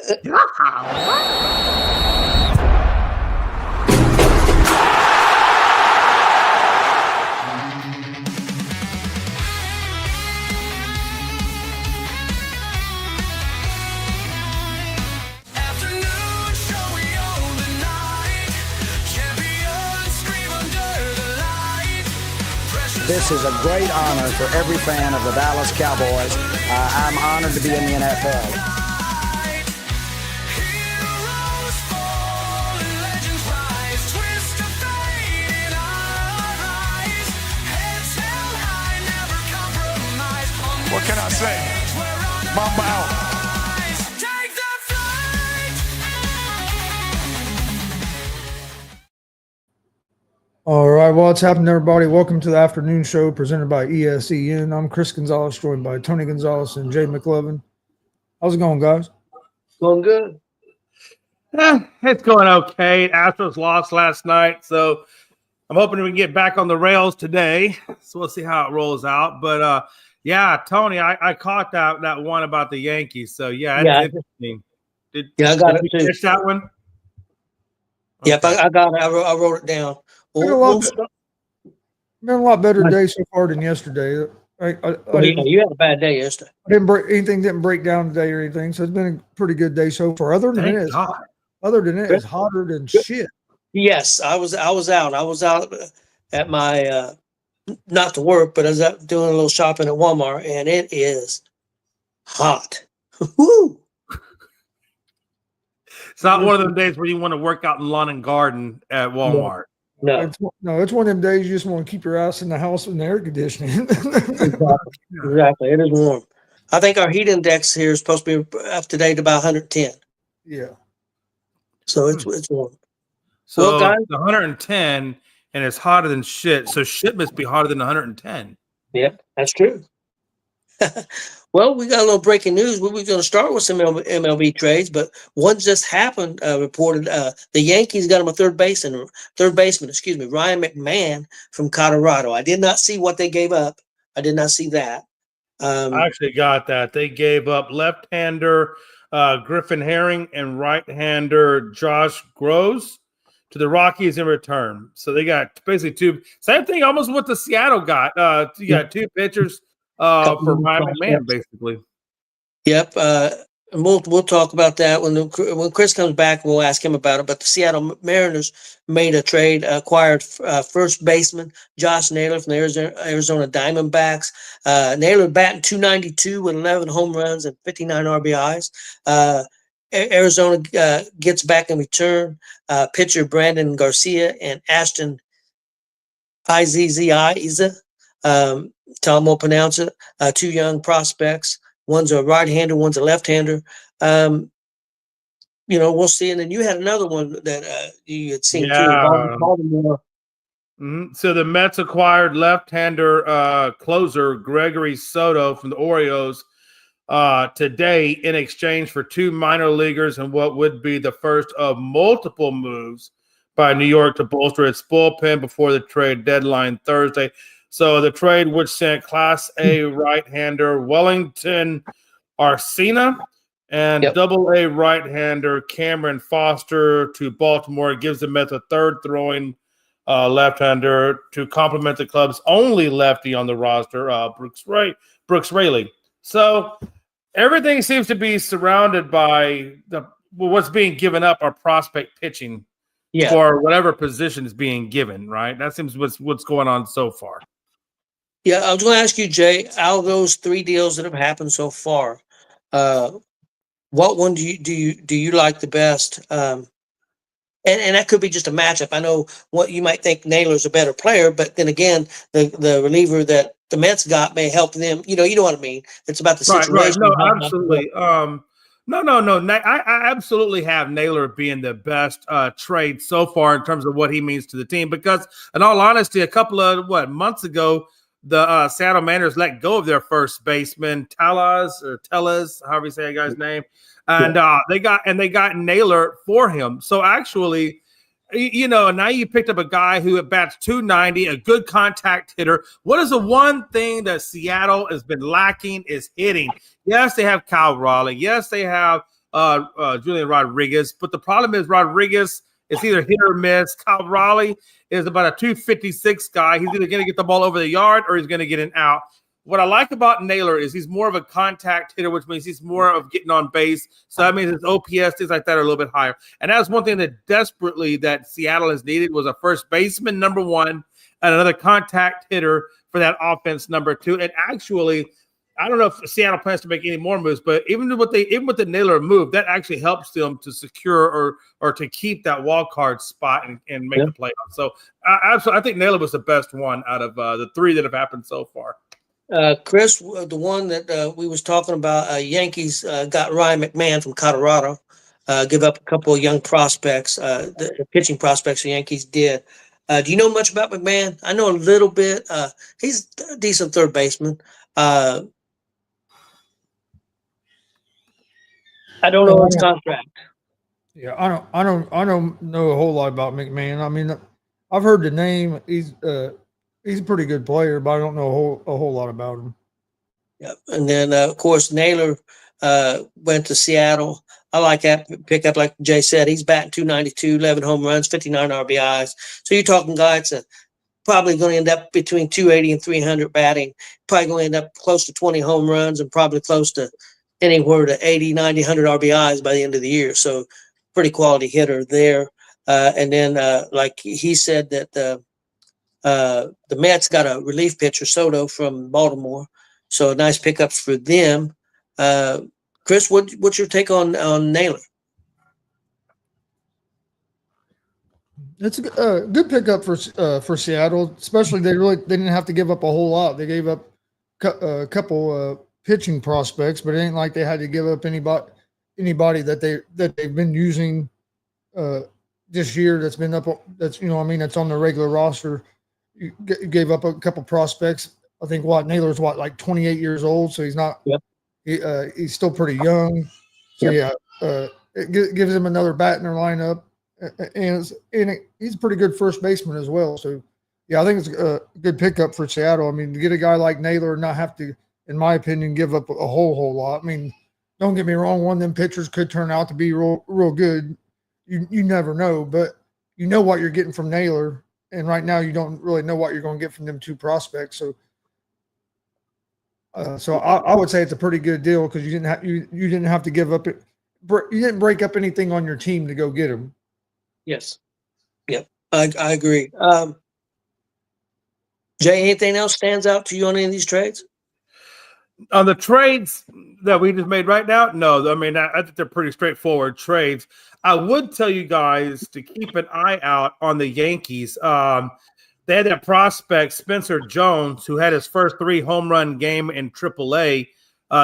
This is a great honor for every fan of the Dallas Cowboys. I'm honored to be in the NFL. What can I say? Mamba out. All right, well, what's happening, everybody? Welcome to the afternoon show presented by ESEN. I'm Chris Gonzalez, joined by Tony Gonzalez and Jay McLovin. How's it going, guys? Going good. It's going okay. Astros lost last night, so I'm hoping we can get back on the rails today. So we'll see how it rolls out. But yeah, Tony, I caught that one about the Yankees. So yeah, it's interesting. I got it you too. catch that one? Yep, I got it. I wrote it down. Been a lot better day so far than yesterday. You had a bad day yesterday. Anything didn't break down today or anything, so it's been a pretty good day so far. Other than it, it's hotter than shit. Yes, I was out. I was out at my not to work, but I was out doing a little shopping at Walmart, and it is hot. Woo! It's not one of them days where you want to work out in lawn and garden at Walmart. No, it's one of them days you just want to keep your ass in the house with the air conditioning. Exactly. It is warm. I think our heat index here is supposed to be up to date about 110. Yeah. So it's warm. So well, guys, it's 110 and it's hotter than shit. So shit must be hotter than 110. Yep, that's true. Well, we got a little breaking news. We're going to start with some MLB trades, but one just happened. Reported the Yankees got him a third baseman, Ryan McMahon from Colorado. I did not see what they gave up. I did not see that. I actually got that. They gave up left-hander Griffin Herring and right-hander Josh Groves to the Rockies in return. So they got basically two. Same thing almost what the Seattle got. You got two pitchers. For Ryan McMahon, basically. Yep. And we'll talk about that when Chris comes back. We'll ask him about it. But the Seattle Mariners made a trade, acquired first baseman Josh Naylor from the Arizona Diamondbacks. Naylor batting .292 with 11 home runs and 59 RBIs. Arizona gets back in return pitcher Brandon Garcia and Ashton Izza. Tom will pronounce it. Two young prospects. One's a right-hander, one's a left-hander. We'll see. And then you had another one that you had seen too. Baltimore. Mm-hmm. So the Mets acquired left-hander closer Gregory Soto from the Orioles today in exchange for two minor leaguers and what would be the first of multiple moves by New York to bolster its bullpen before the trade deadline Thursday. So the trade, which sent Class A right-hander Wellington Arcina and Double-A right-hander Cameron Foster to Baltimore, gives the Mets a third throwing left-hander to complement the club's only lefty on the roster, Brooks Raley. So everything seems to be surrounded by what's being given up are prospect pitching for whatever position is being given, right? That seems what's going on so far. Yeah, I was going to ask you, Jay, out of those three deals that have happened so far, what one do you like the best? And that could be just a matchup. I know what you might think Naylor's a better player, but then again, the reliever that the Mets got may help them. You know what I mean? It's about the situation. Right. No, absolutely. No. I absolutely have Naylor being the best trade so far in terms of what he means to the team. Because, in all honesty, a couple of months ago, the Seattle Mariners let go of their first baseman, Tellez, however you say that guy's name, and they got Naylor for him. So actually, now you picked up a guy who bats .290, a good contact hitter. What is the one thing that Seattle has been lacking is hitting? Yes, they have Kyle Raleigh. Yes, they have Julian Rodriguez. But the problem is Rodriguez is either hit or miss. Kyle Raleigh is about a 256 guy. He's either going to get the ball over the yard or he's going to get an out. What I like about Naylor is he's more of a contact hitter, which means he's more of getting on base. So that means his OPS, things like that, are a little bit higher. And that's one thing that desperately that Seattle has needed was a first baseman, number one, and another contact hitter for that offense, number two. And actually, I don't know if Seattle plans to make any more moves, but even with the Naylor move, that actually helps them to secure or to keep that wild card spot and make the playoffs. So I think Naylor was the best one out of the three that have happened so far. Chris, the one that we was talking about, Yankees got Ryan McMahon from Colorado, give up a couple of young prospects, the pitching prospects the Yankees did. Do you know much about McMahon? I know a little bit. He's a decent third baseman. I don't know his contract. Yeah, I don't know a whole lot about McMahon. I mean, I've heard the name. He's a pretty good player, but I don't know a whole lot about him. Yeah, and then of course Naylor went to Seattle. I like that pickup, like Jay said. He's batting 292, 11 home runs, 59 RBIs. So you're talking guys that probably going to end up between 280 and 300 batting. Probably going to end up close to 20 home runs and probably close to anywhere to 80, 90, 100 RBIs by the end of the year. So pretty quality hitter there. And then like he said that the Mets got a relief pitcher, Soto, from Baltimore. So nice pickups for them. Chris, what's your take on Naylor? It's a good pickup for Seattle, especially they didn't have to give up a whole lot. They gave up a couple pitching prospects, but it ain't like they had to give up anybody that they've been using this year. That's been up. That's that's on the regular roster. You gave up a couple prospects. I think Naylor's like 28 years old, so he's not. Yep. He's still pretty young. So it gives him another bat in their lineup, and he's a pretty good first baseman as well. So yeah, I think it's a good pickup for Seattle. I mean, to get a guy like Naylor and not have to, in my opinion, give up a whole lot. I mean, don't get me wrong, one of them pitchers could turn out to be real good. You never know, but you know what you're getting from Naylor, and right now you don't really know what you're going to get from them two prospects. So I would say it's a pretty good deal because you didn't have to give up it. You didn't break up anything on your team to go get him. Yes. Yep. I agree. Jay, anything else stands out to you on any of these trades? On the trades that we just made right now, no. I mean, I think they're pretty straightforward trades. I would tell you guys to keep an eye out on the Yankees. They had that prospect, Spencer Jones, who had his first 3 home run game in AAA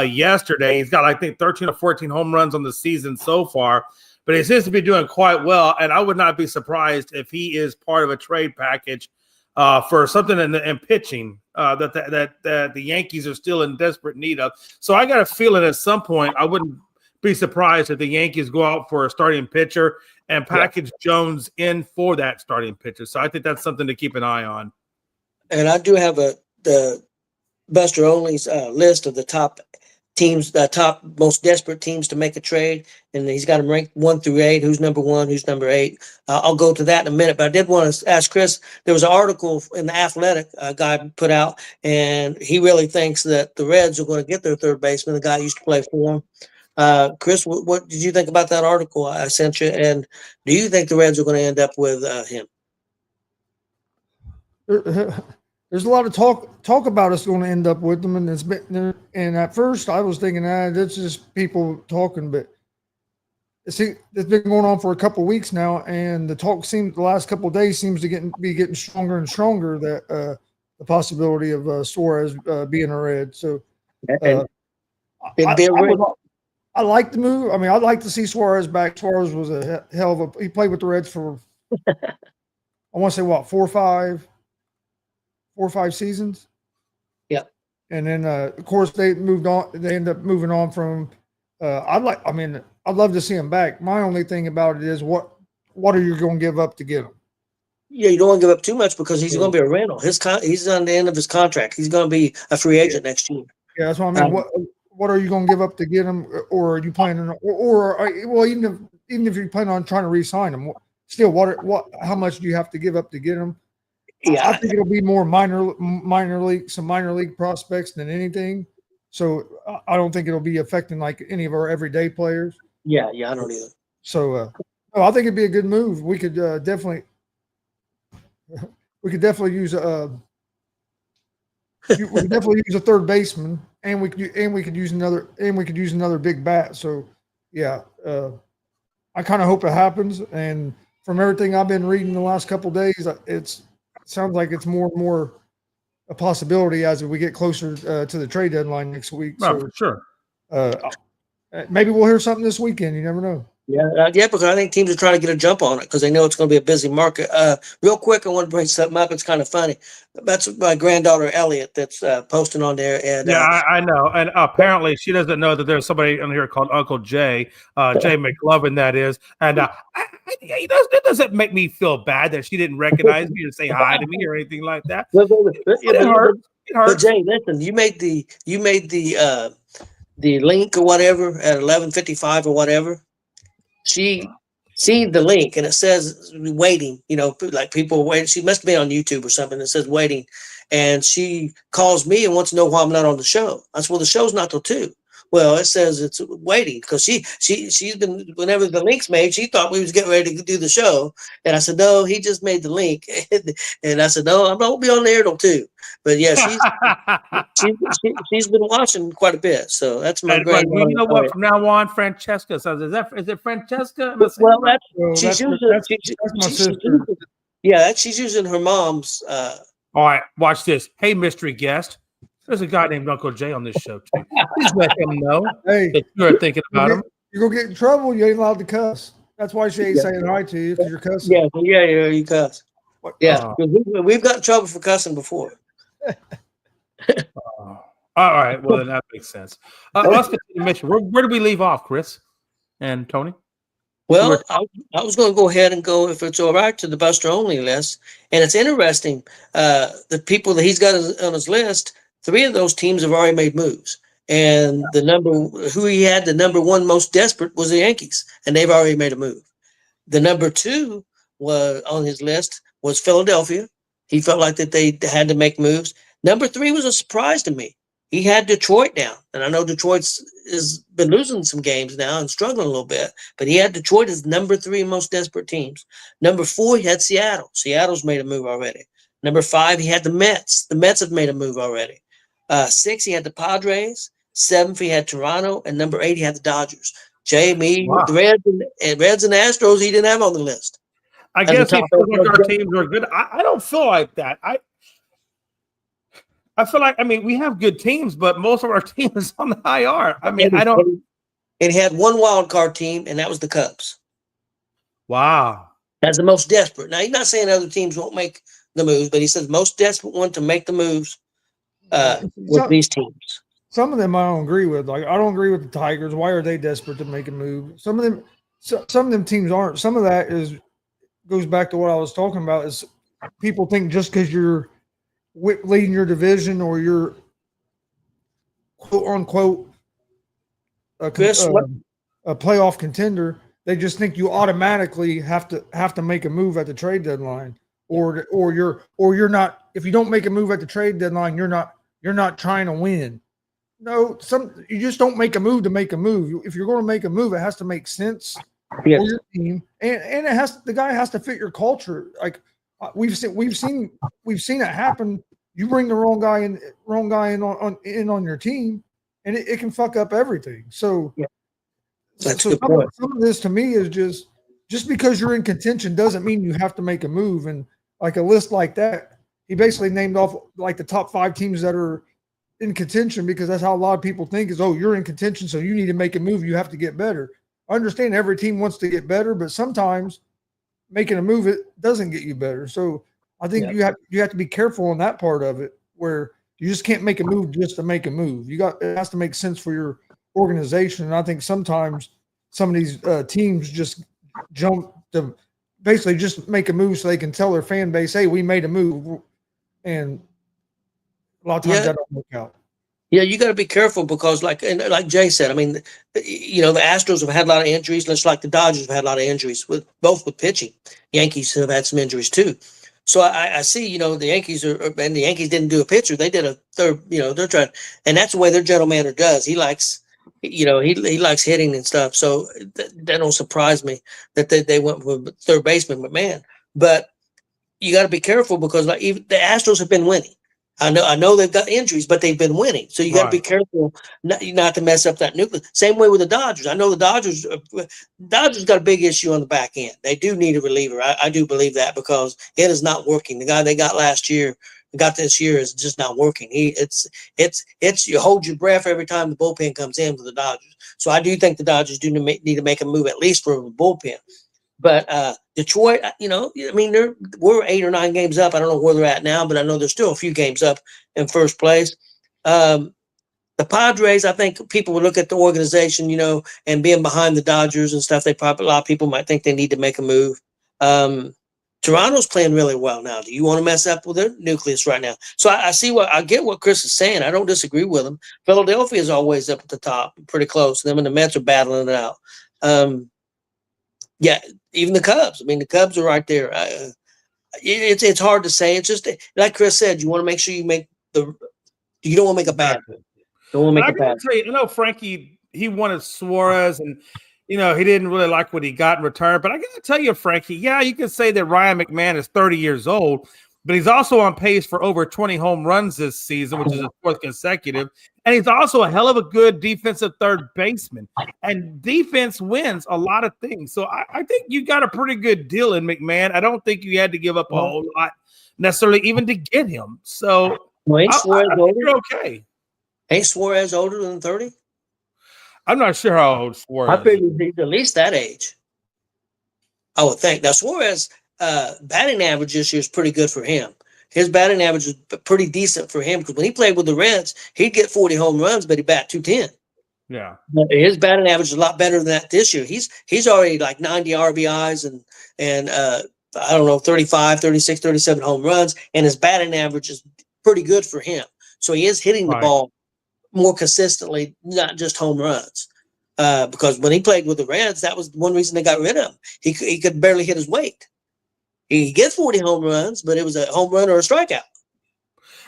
yesterday. He's got, I think, 13 or 14 home runs on the season so far, but he seems to be doing quite well, and I would not be surprised if he is part of a trade package for something in pitching that the Yankees are still in desperate need of. So I got a feeling at some point I wouldn't be surprised if the Yankees go out for a starting pitcher and package Jones in for that starting pitcher. So I think that's something to keep an eye on. And I do have the Buster Olney's list of the top teams, the top most desperate teams to make a trade, and he's got them ranked 1 through 8. Who's number 1? Who's number 8? I'll go to that in a minute. But I did want to ask Chris. There was an article in the Athletic guy put out, and he really thinks that the Reds are going to get their third baseman, the guy who used to play for him. Chris, what did you think about that article I sent you? And do you think the Reds are going to end up with him? There's a lot of talk about us going to end up with them, and at first I was thinking, that's just people talking, but see, it's been going on for a couple of weeks now, and the last couple of days seems to be getting stronger and stronger that the possibility of Suarez being a Red. So I like the move. I mean, I'd like to see Suarez back. Suarez was a hell of he played with the Reds for I want to say 4 or 5 seasons. Yeah. And then of course they moved on. They ended up moving on from. I'd love to see him back. My only thing about it is what are you going to give up to get him? Yeah, you don't want to give up too much because he's going to be a rental. He's on the end of his contract. He's going to be a free agent next year. Yeah, that's what I mean. what are you going to give up to get him, or are you planning, well, even if you plan on trying to re-sign him, still, how much do you have to give up to get him? Yeah, I think it'll be more minor league prospects than anything. So I don't think it'll be affecting like any of our everyday players. yeah, I don't either. So I think it'd be a good move. We could definitely use we could definitely use a third baseman, and we could use another big bat. So yeah, I kind of hope it happens. And from everything I've been reading the last couple of days, it sounds like it's more and more a possibility as we get closer to the trade deadline next week. Oh, So for sure. maybe we'll hear something this weekend. You never know. Yeah, because I think teams are trying to get a jump on it because they know it's going to be a busy market. Real quick, I want to bring something up. It's kind of funny. That's my granddaughter Elliot that's posting on there. And Yeah, I know. And apparently she doesn't know that there's somebody on here called Uncle Jay, Jay McLovin, that is. And it doesn't make me feel bad that she didn't recognize me or say hi to me or anything like that. It hurts. It But hurts. Jay, listen, you made the link or whatever at 11:55 or whatever. She seen the link and it says waiting, like people waiting. She must be on YouTube or something. It says waiting. And she calls me and wants to know why I'm not on the show. I said, well, the show's not till 2. Well, it says it's waiting because she's been, whenever the link's made, she thought we was getting ready to do the show. And I said, no, he just made the link. And I said, no, I won't be on there till 2. But yeah, she's been watching quite a bit. So that's my Right, granddaughter. you know what? From now on, Francesca says, is it Francesca? Well, She's my sister. she's using her mom's. All right, watch this. Hey, mystery guest. There's a guy named Uncle Jay on this show, too. Please let him know Hey, that you're thinking about him. you're gonna get in trouble. You ain't allowed to cuss. That's why she ain't saying hi to you because you're cussing. Yeah, you cuss. What- Yeah, 'cause we've got in trouble for cussing before. All right, well, then that makes sense. Let's get to the mission. Where do we leave off, Chris and Tony? Well, I was going to go ahead and go, if it's all right, to the Buster Only list. And it's interesting, the people that he's got on his list, 3 of those teams have already made moves. And the number 1 most desperate was the Yankees, and they've already made a move. The number 2 was on his list was Philadelphia. He felt like that they had to make moves. Number 3 was a surprise to me. He had Detroit down, and I know Detroit's has been losing some games now and struggling a little bit, but he had Detroit as number 3 most desperate teams. Number 4, he had Seattle. Seattle's made a move already. Number 5, he had the Mets. The Mets have made a move already. 6, he had the Padres. 7th, he had Toronto, and number 8, he had the Dodgers. Jamie, Wow. the Reds and Astros, he didn't have on the list. I At the guess he top feels of like our the- teams are good. I don't feel like that. I feel like, we have good teams, but most of our team is on the IR. I don't. And he had one wild card team, and that was the Cubs. Wow. That's the most desperate. Now, he's not saying other teams won't make the moves, but he says most desperate one to make the moves with these teams. Some of them I don't agree with. Like I don't agree with the Tigers. Why are they desperate to make a move? Some of them teams aren't. Some of that goes back to what I was talking about. Is people think just because you're leading your division or you're quote unquote a playoff contender, they just think you automatically have to make a move at the trade deadline, or you're not. If you don't make a move at the trade deadline, you're not trying to win. No, you just don't make a move to make a move. If you're going to make a move, it has to make sense for your team, and the guy has to fit your culture. Like we've seen it happen. You bring the wrong guy in on your team, and it can fuck up everything. So, That's a good point. Some of this to me is just because you're in contention doesn't mean you have to make a move. And like a list like that, he basically named off like the top 5 teams that are in contention because that's how a lot of people think is, oh, you're in contention, so you need to make a move. You have to get better. I understand every team wants to get better, but sometimes making a move, it doesn't get you better. So I think you have to be careful on that part of it where you just can't make a move just to make a move. It has to make sense for your organization. And I think sometimes some of these teams just jump to basically just make a move so they can tell their fan base, hey, we made a move. And a lot of times that don't work out. Yeah, you got to be careful because, like Jay said, I mean, the Astros have had a lot of injuries, just like the Dodgers have had a lot of injuries with pitching. Yankees have had some injuries too. So I see, the Yankees and the Yankees didn't do a pitcher; they did a third. They're trying, and that's the way their general manager does. He likes, he likes hitting and stuff. So that don't surprise me that they went with third baseman McMahon. But you got to be careful because even the Astros have been winning. I know they've got injuries, but they've been winning. So you got to be careful not to mess up that nucleus. Same way with the Dodgers. I know the Dodgers got a big issue on the back end. They do need a reliever. I do believe that because it is not working. The guy they got last year, got this year is just not working. It's you hold your breath every time the bullpen comes in for the Dodgers. So I do think the Dodgers do need to make a move at least for a bullpen. But Detroit, we're 8 or 9 games up. I don't know where they're at now, but I know there's still a few games up in first place. The Padres, I think people would look at the organization, and being behind the Dodgers and stuff. A lot of people might think they need to make a move. Toronto's playing really well now. Do you want to mess up with their nucleus right now? So I get what Chris is saying. I don't disagree with him. Philadelphia is always up at the top, pretty close. Them and the Mets are battling it out. Yeah, even the Cubs. I mean, the Cubs are right there. It's hard to say. It's just like Chris said. You want to make sure you make you don't want to make a bad. Don't want to make a bad. Tell you, Frankie, he wanted Suarez, and he didn't really like what he got in return. But I got to tell you, Frankie, yeah, you can say that Ryan McMahon is 30 years old, but he's also on pace for over 20 home runs this season, which is his 4th consecutive. And he's also a hell of a good defensive third baseman. And defense wins a lot of things. So I think you got a pretty good deal in McMahon. I don't think you had to give up a whole lot necessarily even to get him. So I think you're okay. Ain't Suarez older than 30? I'm not sure how old Suarez is. I figured he's at least that age. I would think. Now, Suarez batting average this year is pretty good for him. His batting average is pretty decent for him because when he played with the Reds, he'd get 40 home runs, but he bat 210. Yeah. But his batting average is a lot better than that this year. He's already like 90 RBIs and I don't know, 35, 36, 37 home runs, and his batting average is pretty good for him. So he is hitting the ball more consistently, not just home runs. Because when he played with the Reds, that was one reason they got rid of him. He could barely hit his weight. He gets 40 home runs, but it was a home run or a strikeout.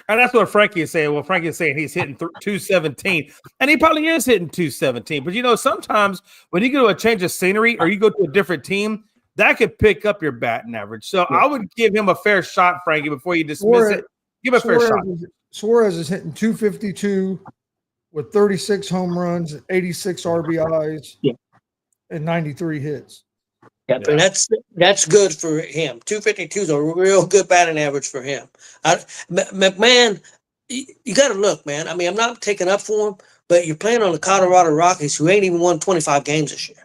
And that's what Frankie is saying. Well, Frankie is saying he's hitting 217, and he probably is hitting 217. But, sometimes when you go to a change of scenery or you go to a different team, that could pick up your batting average. So I would give him a fair shot, Frankie, before you dismiss it. Give him a fair shot. Suarez is hitting 252 with 36 home runs, 86 RBIs, and 93 hits. Yeah, and that's good for him. 252 is a real good batting average for him. McMahon, you got to look, man. I mean, I'm not taking up for him, but you're playing on the Colorado Rockies, who ain't even won 25 games this year.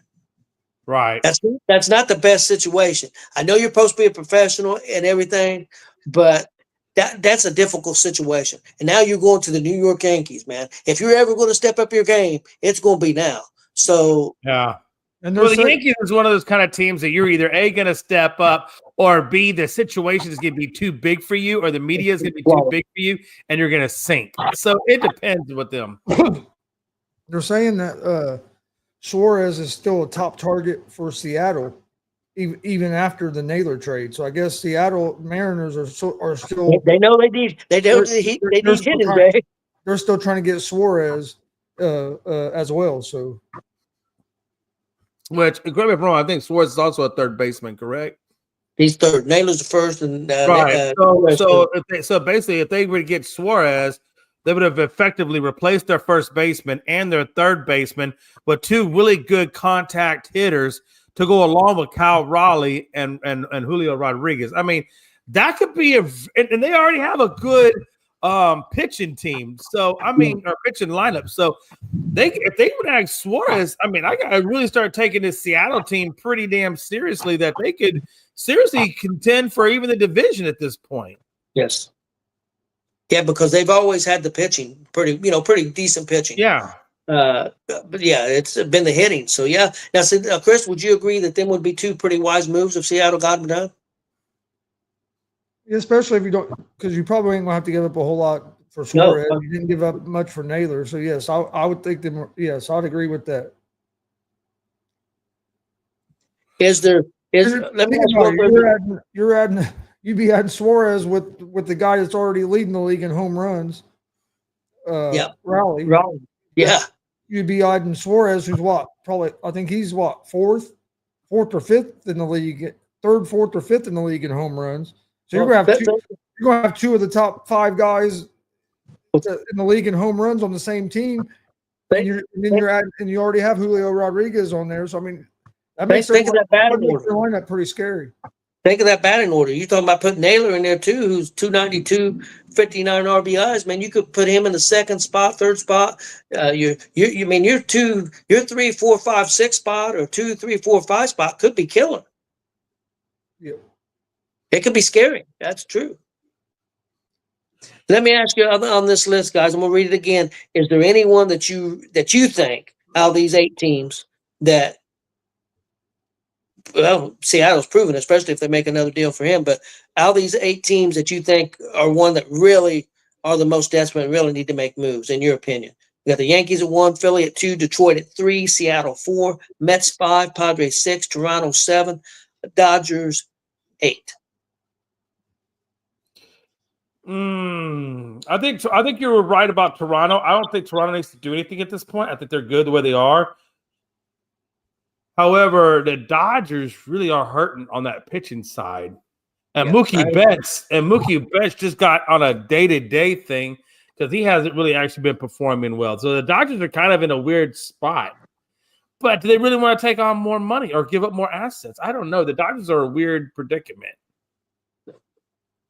Right. That's not the best situation. I know you're supposed to be a professional and everything, but that's a difficult situation. And now you're going to the New York Yankees, man. If you're ever going to step up your game, it's going to be now. So yeah. And the Yankees is one of those kind of teams that you're either A, going to step up, or B, the situation is going to be too big for you, or the media is going to be too big for you, and you're going to sink. So it depends with them. They're saying that Suarez is still a top target for Seattle, even after the Naylor trade. So I guess Seattle Mariners are still. They know they need hitting, Jay. They're still trying to get Suarez as well. So. Which, correct me if I'm wrong, I think Suarez is also a third baseman, correct? He's third. Naylor's the first. And right. So basically, if they were to get Suarez, they would have effectively replaced their first baseman and their third baseman with 2 really good contact hitters to go along with Kyle Raleigh and Julio Rodriguez. I mean, that could be and they already have a good pitching team. So our pitching lineup. So if they would add Suarez, I really start taking this Seattle team pretty damn seriously, that they could seriously contend for even the division at this point. Yes. Yeah, because they've always had the pitching, pretty decent pitching. Yeah. But yeah, it's been the hitting. So yeah. Now, Chris, would you agree that them would be 2 pretty wise moves if Seattle got them done? Especially if you don't, because you probably ain't gonna have to give up a whole lot for No. Suarez. You didn't give up much for Naylor. So yes, I would think them. Yes, I'd agree with that. Let me Think ask about you it. You'd be adding Suarez with the guy that's already leading the league in home runs. Yeah. Raleigh. wrong. Yeah. You'd be adding Suarez, who's what? Probably, I think he's what, fourth or fifth in the league, third, fourth, or fifth in the league in home runs. So you're gonna have two of the top 5 guys in the league in home runs on the same team, and you already have Julio Rodriguez on there. So I mean, that makes Think of that batting their order. lineup pretty scary. Think of that batting order. You're talking about putting Naylor in there too, who's 292, 59 RBIs. Man, you could put him in the second spot, third spot. Your 3, 4, 5, 6 spot or 2, 3, 4, 5 spot could be killer. Yeah. It could be scary. That's true. Let me ask you on this list, guys. I'm gonna read it again. Is there anyone that you think out of these 8 teams that, well, Seattle's proven, especially if they make another deal for him, but out of these 8 teams that you think are one that really are the most desperate and really need to make moves, in your opinion? You got the Yankees at 1, Philly at 2, Detroit at 3, Seattle 4, Mets 5, Padres 6, Toronto 7, Dodgers 8. I think you were right about Toronto. I don't think Toronto needs to do anything at this point. I think they're good the way they are. However, the Dodgers really are hurting on that pitching side. And Mookie Betts just got on a day-to-day thing because he hasn't really actually been performing well. So the Dodgers are kind of in a weird spot. But do they really want to take on more money or give up more assets? I don't know. The Dodgers are a weird predicament.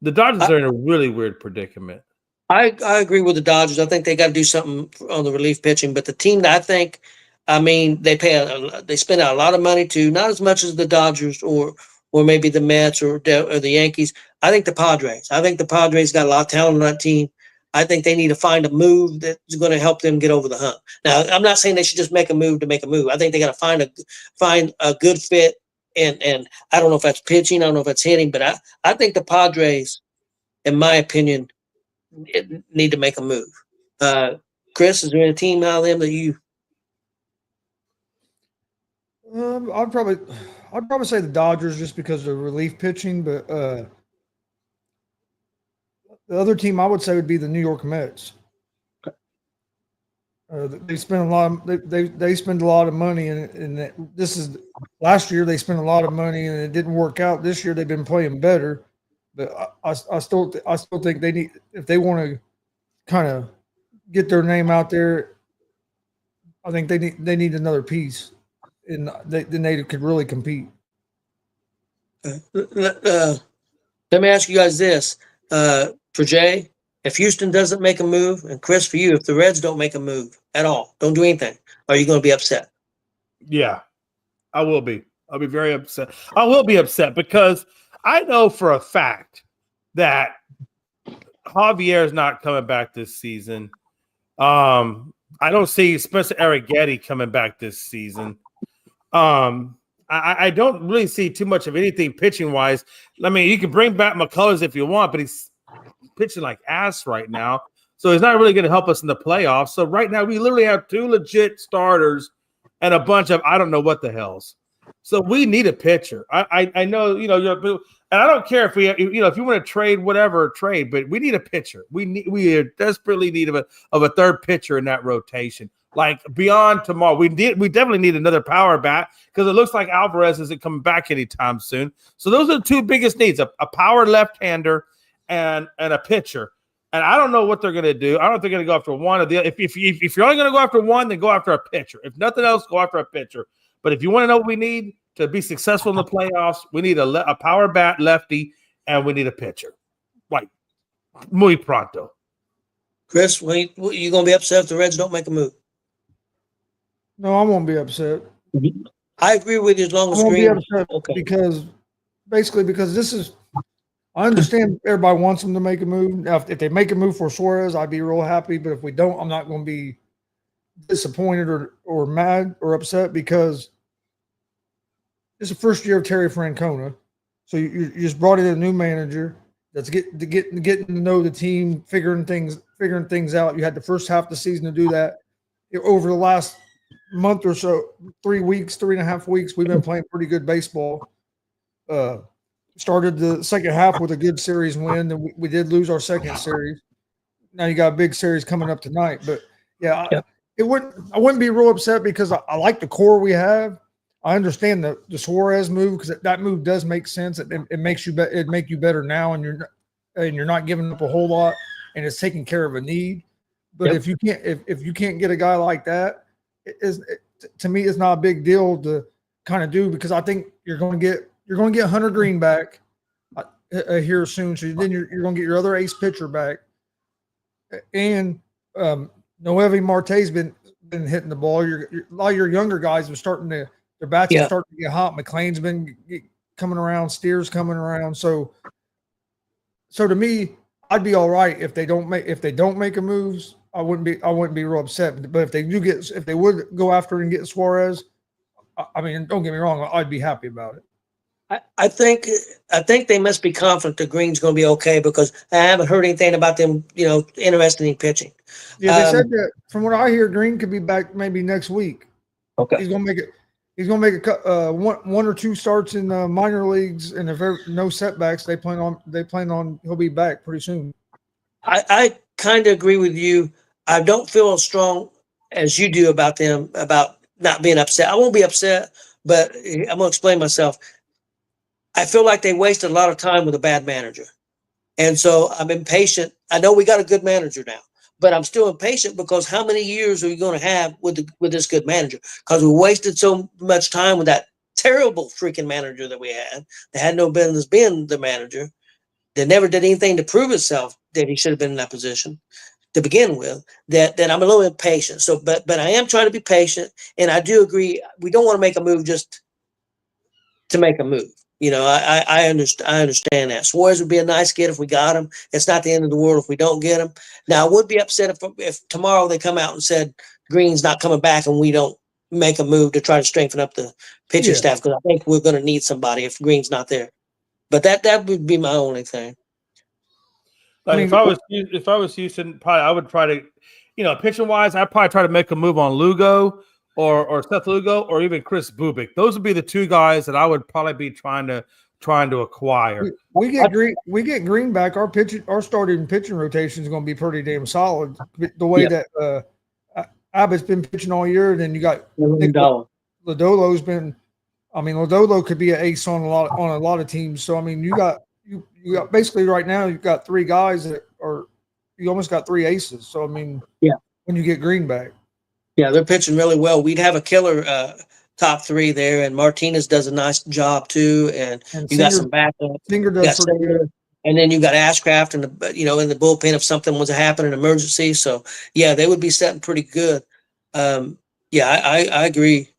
The Dodgers are in a really weird predicament. I agree with the Dodgers. I think they got to do something on the relief pitching. But the team that I think, I mean, they spend out a lot of money too, not as much as the Dodgers or maybe the Mets or the Yankees. I think the Padres. I think the Padres got a lot of talent on that team. I think they need to find a move that's going to help them get over the hump. Now, I'm not saying they should just make a move to make a move. I think they got to find a good fit. And I don't know if that's pitching. I don't know if that's hitting. But I think the Padres, in my opinion, need to make a move. Chris, is there a team out of them that you? I'd probably say the Dodgers just because of the relief pitching, but the other team I would say would be the New York Mets. They spend a lot. They spend a lot of money, and this is last year they spent a lot of money, and it didn't work out. This year they've been playing better, but I still think they need, if they want to kind of get their name out there, I think they need another piece, and then they could really compete. Let me ask you guys this, for Jay. If Houston doesn't make a move, and Chris, for you, if the Reds don't make a move at all, don't do anything, are you going to be upset? Yeah, I will be. I'll be very upset. I will be upset because I know for a fact that Javier is not coming back this season. I don't see Spencer Arrighetti coming back this season. I don't really see too much of anything pitching-wise. I mean, you can bring back McCullers if you want, but he's pitching like ass right now. So he's not really going to help us in the playoffs. So right now we literally have 2 legit starters and a bunch of I don't know what the hells. So we need a pitcher. I know, and I don't care if if you want to trade whatever, trade, but we need a pitcher. We are desperately need of a third pitcher in that rotation. Like beyond tomorrow, we definitely need another power bat because it looks like Alvarez isn't coming back anytime soon. So those are the 2 biggest needs: a power left-hander and a pitcher. And I don't know what they're going to do. I don't think they're going to go after one or the other. If you're only going to go after one, then go after a pitcher. If nothing else, go after a pitcher. But if you want to know what we need to be successful in the playoffs, we need a power bat lefty, and we need a pitcher. Like, muy pronto. Chris, you going to be upset if the Reds don't make a move? No, I won't be upset. I agree with you as long as I won't be Green. upset Okay. because this is. I understand everybody wants them to make a move. Now, if they make a move for Suarez, I'd be real happy. But if we don't, I'm not going to be disappointed or mad or upset because it's the first year of Terry Francona. So you just brought in a new manager that's getting to know the team, figuring things figuring things out. You had the first half of the season to do that. Over the last month or so, 3 weeks, 3.5 weeks, we've been playing pretty good baseball. Started the second half with a good series win, and we did lose our second series. Now you got a big series coming up tonight, but yeah, I wouldn't be real upset because I like the core we have. I understand the Suarez move because that move does make sense. It makes you it make you better now, and you're not giving up a whole lot, and it's taking care of a need. But if you can't get a guy like that, to me, it's not a big deal to kind of do, because I think you're going to get Hunter Green back here soon. So then you're going to get your other ace pitcher back, and Noelvi Marte's been hitting the ball. A lot of your younger guys are starting to their bats are starting to get hot. McLean's been coming around, Steer's coming around. So to me, I'd be all right if they don't make a moves. I wouldn't be real upset. But if they would go after and get Suarez, I mean, don't get me wrong, I'd be happy about it. I think they must be confident that Green's going to be okay, because I haven't heard anything about them, interested in pitching. Yeah, they said that. From what I hear, Green could be back maybe next week. Okay, he's going to make it. He's going to make one or two starts in the minor leagues, and if there no setbacks, they plan on he'll be back pretty soon. I kind of agree with you. I don't feel as strong as you do about them, about not being upset. I won't be upset, but I'm going to explain myself. I feel like they wasted a lot of time with a bad manager. And so I'm impatient. I know we got a good manager now, but I'm still impatient because how many years are we going to have with this good manager? Because we wasted so much time with that terrible freaking manager that we had. They had no business being the manager. They never did anything to prove itself that he should have been in that position to begin with. That I'm a little impatient. So, but I am trying to be patient, and I do agree. We don't want to make a move just to make a move. I understand that. Suarez would be a nice get if we got him. It's not the end of the world if we don't get him. Now, I would be upset if tomorrow they come out and said Green's not coming back and we don't make a move to try to strengthen up the pitching staff, because I think we're going to need somebody if Green's not there. But that would be my only thing. Like if I was Houston, probably I would try to, pitching wise, I'd probably try to make a move on Lugo or Seth Lugo or even Chris Bubic. Those would be the two guys that I would probably be trying to acquire. We get Green back. Our starting pitching rotation is going to be pretty damn solid. The way that Abbott's been pitching all year, then you got Lodolo's been. I mean, Lodolo could be an ace on a lot of teams. So I mean, you got basically right now you've got three guys that are. You almost got three aces. So I mean, when you get Green back. Yeah, they're pitching really well. We'd have a killer top three there, and Martinez does a nice job too. And you got some backup. Singer does pretty good. And then you got Ashcraft in the bullpen if something was to happen, an emergency. So yeah, they would be setting pretty good. I agree.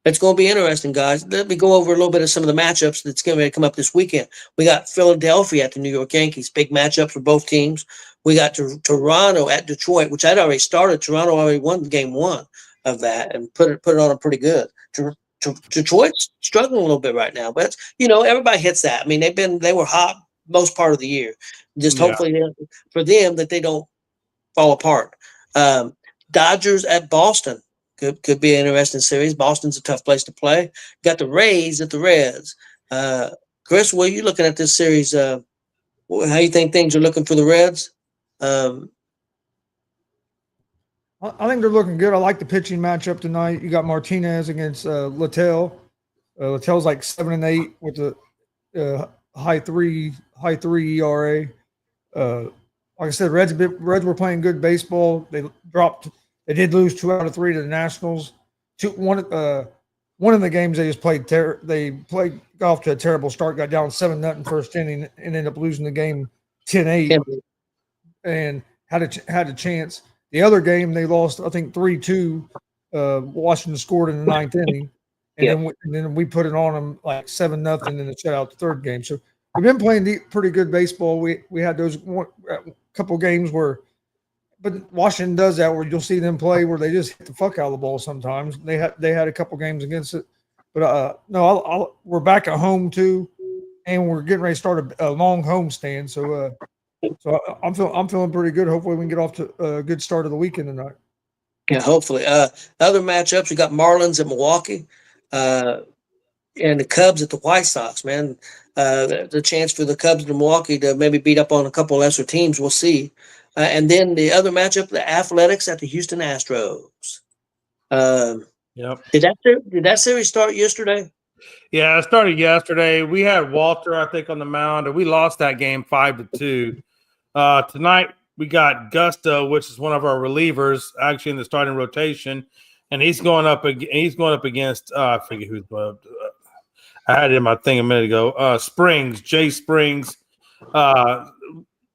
It's going to be interesting, guys. Let me go over a little bit of some of the matchups that's going to come up this weekend. We got Philadelphia at the New York Yankees. Big matchup for both teams. We got Toronto at Detroit, which I'd already started. Toronto already won game one of that and put it on them pretty good. Detroit's struggling a little bit right now, but everybody hits that. I mean, they were hot most part of the year. Just hopefully for them that they don't fall apart. Dodgers at Boston could be an interesting series. Boston's a tough place to play. Got the Rays at the Reds. Chris, what are you looking at this series? How you think things are looking for the Reds? I think they're looking good. I like the pitching matchup tonight. You got Martinez against Littell. Littell's like 7-8 with a high three ERA. Like I said, Reds were playing good baseball. They did lose 2 out of 3 to the Nationals. One of the games they just played. They played off to a terrible start. Got down 7-0 first inning and ended up losing the game 10-8, and had a chance. The other game they lost, I think 3-2. Washington scored in the 9th inning, and then we put it on them like 7-0, and then it shut out the third game. So we've been playing pretty good baseball. We had those couple games where. But Washington does that where you'll see them play where they just hit the fuck out of the ball sometimes. They had a couple games against it. But we're back at home too, and we're getting ready to start a long home stand. So So I'm feeling pretty good. Hopefully we can get off to a good start of the weekend tonight. Yeah, hopefully. Other matchups, we got Marlins at Milwaukee, and the Cubs at the White Sox. Man, the chance for the Cubs in Milwaukee to maybe beat up on a couple lesser teams. We'll see. And then the other matchup, the Athletics at the Houston Astros. Yep. Did that series start yesterday? Yeah, it started yesterday. We had Walter, I think, on the mound, and we lost that game 5-2. Tonight we got Gusto, which is one of our relievers, actually in the starting rotation, and he's going up against I forget who's going up. I had it in my thing a minute ago. Springs, Jay Springs.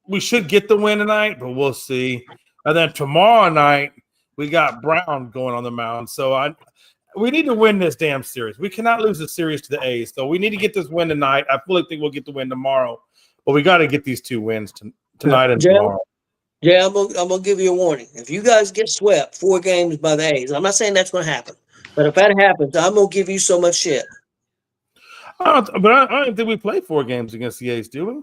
We should get the win tonight, but we'll see. And then tomorrow night we got Brown going on the mound. So we need to win this damn series. We cannot lose the series to the A's. So we need to get this win tonight. I fully think we'll get the win tomorrow, but we got to get these two wins tonight and tomorrow. Yeah, I'm gonna give you a warning. If you guys get swept 4 games by the A's, I'm not saying that's gonna happen, but if that happens, I'm gonna give you so much shit. I don't think we played 4 games against the A's, do we?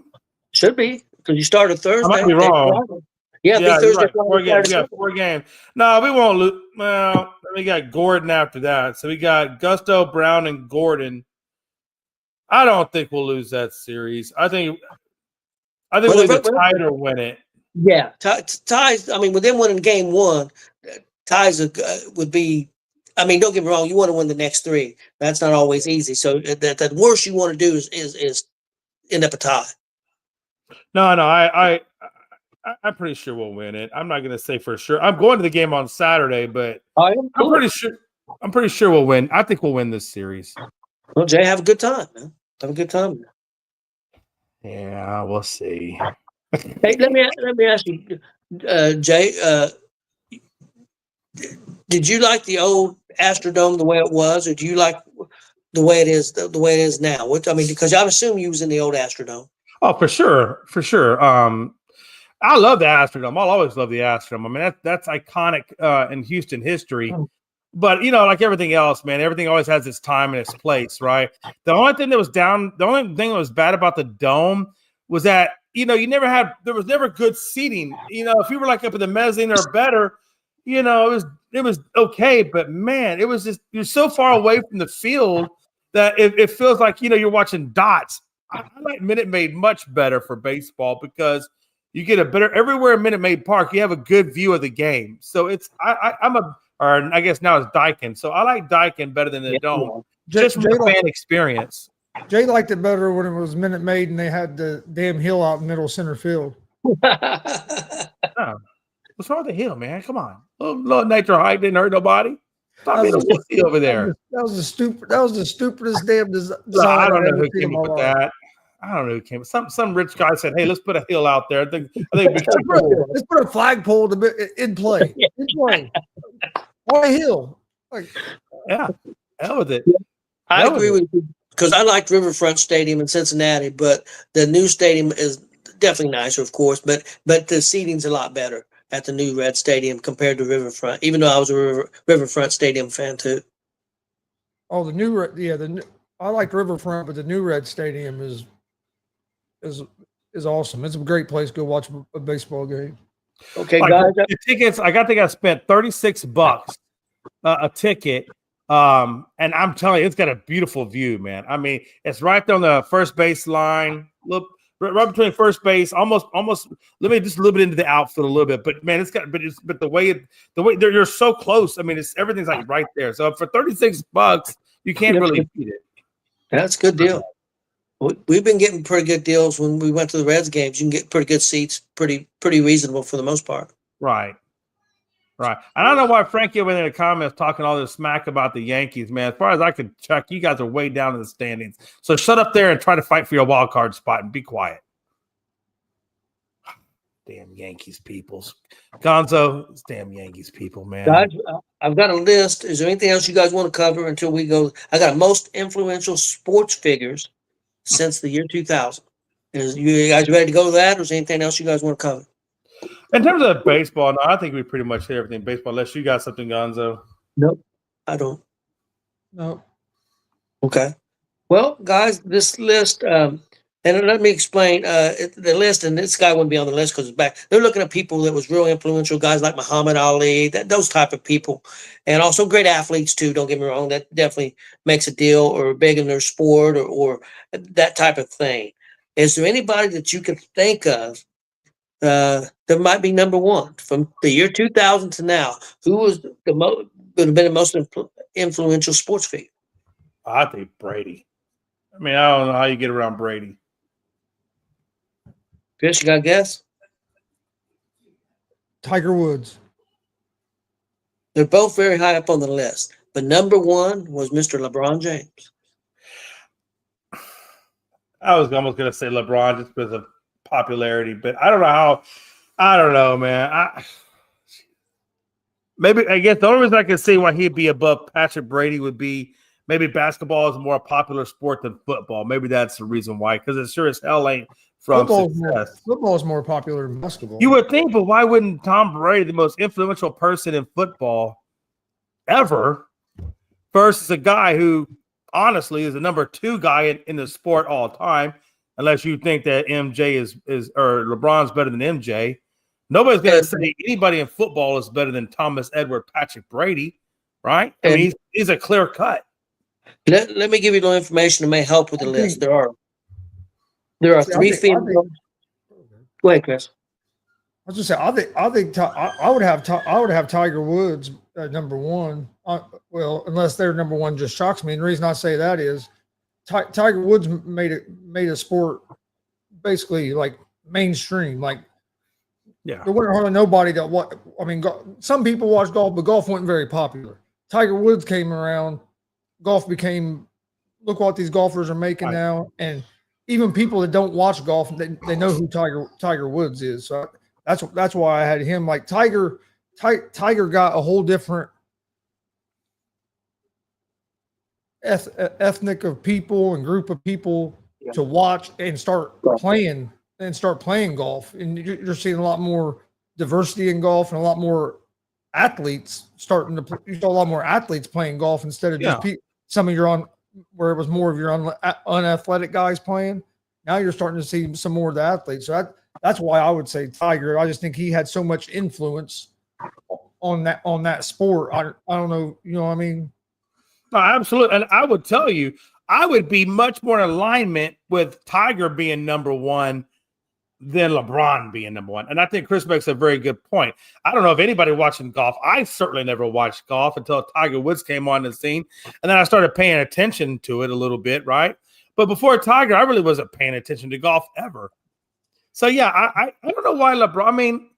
Should be, because you started Thursday. I might be wrong. Yeah, Yeah, Thursday. right. 4 Friday, games. We Saturday, got 4 games. No, we won't lose. Well, we got Gordon after that. So we got Gusto, Brown, and Gordon. I don't think we'll lose that series. I think we'll either tie it or win it. Yeah, ties. I mean, with them winning game 1, ties would be. I mean, don't get me wrong. You want to win the next 3. That's not always easy. So the worst you want to do is end up a tie. No, I'm pretty sure we'll win it. I'm not going to say for sure. I'm going to the game on Saturday, but I'm pretty sure we'll win. I think we'll win this series. Well, Jay, have a good time, man. Have a good time. Yeah, we'll see. Hey, let me ask you, Jay. Did you like the old Astrodome the way it was, or do you like the way it is now? Because I assume you was in the old Astrodome. Oh, for sure. I love the Astrodome. I'll always love the Astrodome. I mean, that's iconic in Houston history. But, like everything else, man, everything always has its time and its place, right? The only thing that was bad about the Dome was that, there was never good seating. If you were like up in the mezzanine or better, it was okay. But, man, it was just, you're so far away from the field that it feels like, you're watching dots. I like Minute Maid much better for baseball because you get a better everywhere in Minute Maid Park. You have a good view of the game. So I guess now it's Daikin. So I like Daikin better than the Dome, just from the fan experience. Jay liked it better when it was Minute Maid and they had the damn hill out in middle center field. Oh, what's wrong with the hill, man? Come on, little nature hike didn't hurt nobody. Stop being a wussy over there. That was the stupidest damn design. I don't know who came up with that. I don't know who came. Some rich guy said, "Hey, let's put a hill out there." I think let's put a flagpole in play. In play. On a hill. Yeah, hell with it. I agree with you because I liked Riverfront Stadium in Cincinnati, but the new stadium is definitely nicer, of course. But the seating's a lot better at the new Red Stadium compared to Riverfront. Even though I was a Riverfront Stadium fan too. Oh, I liked Riverfront, but the new Red Stadium is awesome. It's a great place to go watch a baseball game. Okay, guys. The tickets, I think I spent $36 a ticket. And I'm telling you, it's got a beautiful view, man. I mean, it's right there on the first base line. Look, right between first base, almost. Let me just a little bit into the outfield a little bit, but man, but the way you're so close. I mean, everything's like right there. So for $36, you can't really beat it. That's a good deal. We've been getting pretty good deals when we went to the Reds games. You can get pretty good seats, pretty reasonable for the most part. Right. I don't know why Frankie over there in the comments talking all this smack about the Yankees, man. As far as I could check, you guys are way down in the standings. So shut up there and try to fight for your wild card spot and be quiet. Damn Yankees peoples. Gonzo, damn Yankees people, man. Guys, I've got a list. Is there anything else you guys want to cover until we go? I got most influential sports figures since the year 2000. Is you guys ready to go to that, or is there anything else you guys want to cover? In terms of baseball, no, I think we pretty much hit everything baseball, unless you got something, Gonzo. Nope, I don't. No. Okay. Well, guys, this list, And let me explain the list, and this guy wouldn't be on the list because it's back. They're looking at people that was real influential, guys like Muhammad Ali, those type of people, and also great athletes too. Don't get me wrong; that definitely makes a deal or big in their sport or that type of thing. Is there anybody that you can think of that might be number one from the year 2000 to now? Who was the most would have been the most influential sports figure? I think Brady. I mean, I don't know how you get around Brady. Chris, you got a guess? Tiger Woods. They're both very high up on the list, but number one was Mr. LeBron James. I was almost going to say LeBron just because of popularity, but I don't know how. I don't know, man. I guess the only reason I can see why he'd be above Patrick Brady would be maybe basketball is a more popular sport than football. Maybe that's the reason why, because it sure as hell ain't from success. Football is more popular than basketball. You would think, but why wouldn't Tom Brady, the most influential person in football ever, versus a guy who honestly is the number 2 guy in the sport all time, unless you think that MJ is or LeBron's better than MJ. Nobody's going to say anybody in football is better than Thomas Edward Patrick Brady, right? I mean, he's a clear cut. Let me give you a little information that may help with the list. There are 3 females. Go ahead, Chris. I was just saying, I would have Tiger Woods at number 1. Well, unless their number 1 just shocks me. And the reason I say that is Tiger Woods made a sport basically like mainstream. Like, yeah, there wasn't hardly nobody that some people watch golf, but golf wasn't very popular. Tiger Woods came around, golf became. Look what these golfers are making now, and even people that don't watch golf, they know who Tiger Woods is. So that's why I had him. Like Tiger got a whole different ethnic of people and group of people to watch and start playing golf. And you're seeing a lot more diversity in golf and a lot more athletes you saw a lot more athletes playing golf instead of just some of your on where it was more of your unathletic guys playing. Now you're starting to see some more of the athletes. So that's why I would say Tiger. I just think he had so much influence on that sport. I don't know, you know what I mean? No, absolutely. And I would tell you, I would be much more in alignment with Tiger being number 1 than LeBron being number 1. And I think Chris makes a very good point. I don't know if anybody watching golf. I certainly never watched golf until Tiger Woods came on the scene. And then I started paying attention to it a little bit, right? But before Tiger, I really wasn't paying attention to golf ever. So, yeah, I don't know why LeBron. I mean,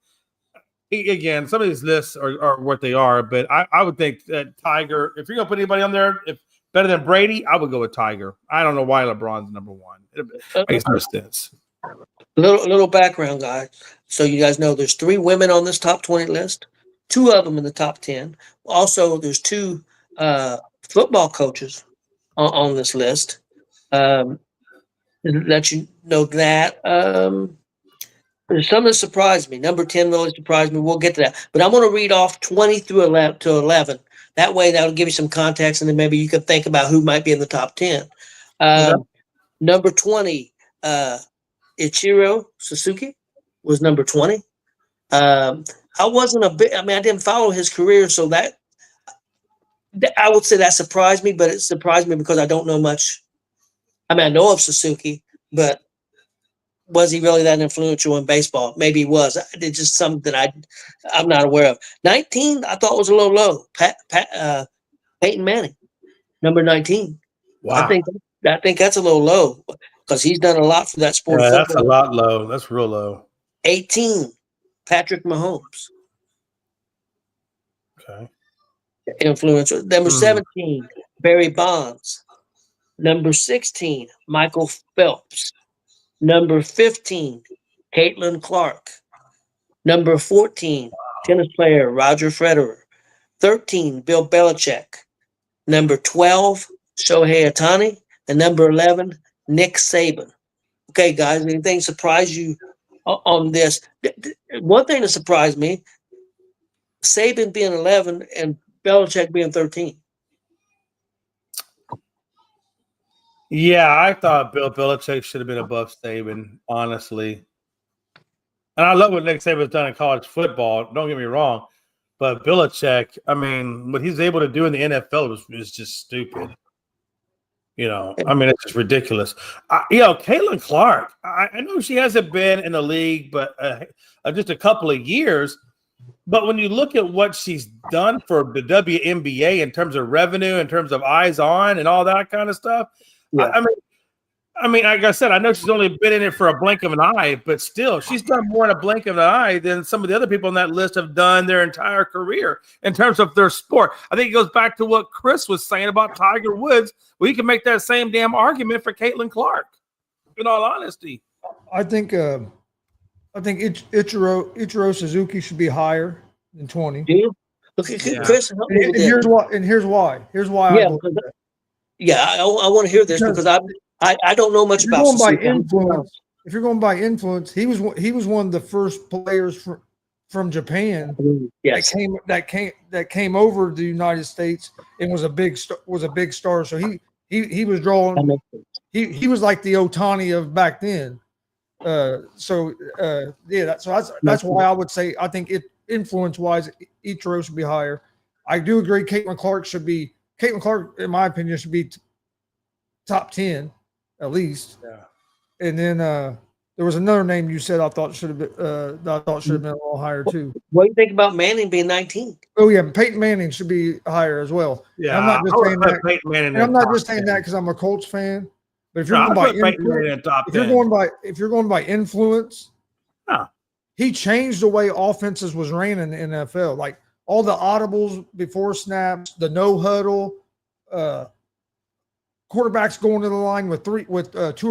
again, some of these lists are what they are. But I would think that Tiger, if you're going to put anybody on there, if better than Brady, I would go with Tiger. I don't know why LeBron's number 1. It makes no sense. Little background, guys. So you guys know there's 3 women on this top 20 list, 2 of them in the top 10. Also, there's 2 football coaches on this list. Let you know that. There's some that surprised me. Number 10 really surprised me. We'll get to that. But I'm going to read off 20 through 11. That way, that'll give you some context, and then maybe you can think about who might be in the top 10. Number 20, Ichiro Suzuki was number 20. I didn't follow his career, so that I would say that surprised me, but it surprised me because I don't know much. I mean, I know of Suzuki, but was he really that influential in baseball? Maybe he was. It's just something that I'm not aware of. 19, I thought was a little low. Peyton Manning, number 19. Wow. I think that's a little low because he's done a lot for that sport. Yeah, that's a lot low. That's real low. 18, Patrick Mahomes. Okay. Influential. Number 17, Barry Bonds. Number 16, Michael Phelps. Number 15, Caitlin Clark. Number 14, tennis player Roger Federer. 13, Bill Belichick. Number 12, Shohei Ohtani. And number 11, Nick Saban. Okay, guys, anything surprise you on this? One thing that surprised me, Saban being 11 and Belichick being 13. Yeah, I thought Bill Belichick should have been above Saban, honestly. And I love what Nick Saban's done in college football. Don't get me wrong. But Belichick, I mean, what he's able to do in the NFL is just stupid. I mean, it's just ridiculous. Caitlin Clark, I know she hasn't been in the league, but just a couple of years. But when you look at what she's done for the WNBA in terms of revenue, in terms of eyes on and all that kind of stuff, Yeah. I mean, like I said, I know she's only been in it for a blink of an eye, but still, she's done more in a blink of an eye than some of the other people on that list have done their entire career in terms of their sport. I think it goes back to what Chris was saying about Tiger Woods. We can make that same damn argument for Caitlin Clark, in all honesty. I think Ichiro Suzuki should be higher than 20. Do you? Okay, Chris, help me with And this. here's why. Here's why. Yeah, I believe that. I want to hear this because I don't know much If you're about going by Suzuki. influence, if you're going by influence, he was one of the first players from Japan Yes. that came over to the United States and was a big star. So he was drawing. That makes sense. He was like the Otani of back then. That's why I would say I think influence wise, Ichiro should be higher. I do agree. Caitlin Clark, in my opinion, should be top 10 at least. Yeah. And then there was another name you said I thought should have been a little higher too. What do you think about Manning being 19? Oh yeah, Peyton Manning should be higher as well. Yeah, I'm not just saying that. Peyton Manning And I'm not just in saying top that because I'm a Colts fan. But if 10. you're No, going I by put Peyton Manning in top 10. if you're going by influence, Huh. he changed the way offenses was ran in the NFL. Like all the audibles before snaps, the no huddle, quarterbacks going to the line with 2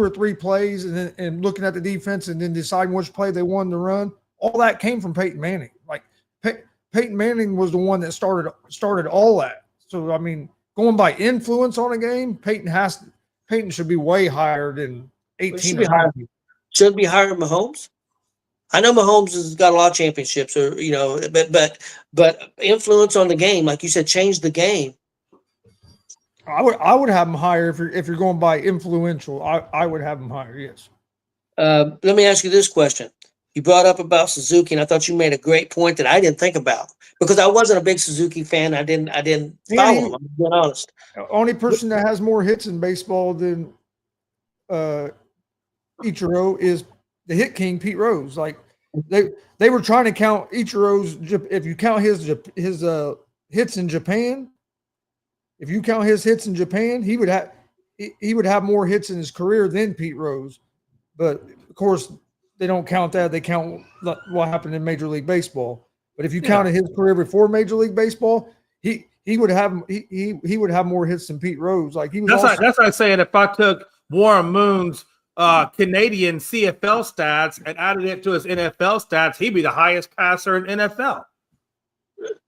or 3 plays, and looking at the defense and then deciding which play they wanted to run. All that came from Peyton Manning. Like Peyton Manning was the one that started all that. So I mean, going by influence on a game, Peyton should be way higher than 18. Should be higher. Should be higher than Mahomes. I know Mahomes has got a lot of championships, but influence on the game, like you said, change the game. I would have them higher if you're going by influential. I would have them higher. Yes. Let me ask you this question. You brought up about Suzuki, and I thought you made a great point that I didn't think about because I wasn't a big Suzuki fan. I didn't follow him. I'm being honest. Only person that has more hits in baseball than Ichiro is the hit king, Pete Rose. Like they were trying to count Ichiro's. If you count his hits in Japan, he would have more hits in his career than Pete Rose. But of course, they don't count that. They count what happened in Major League Baseball. But if you counted his career before Major League Baseball, he would have more hits than Pete Rose. Like he was. That's like saying if I took Warren Moon's Canadian CFL stats and added it to his NFL stats, he'd be the highest passer in NFL.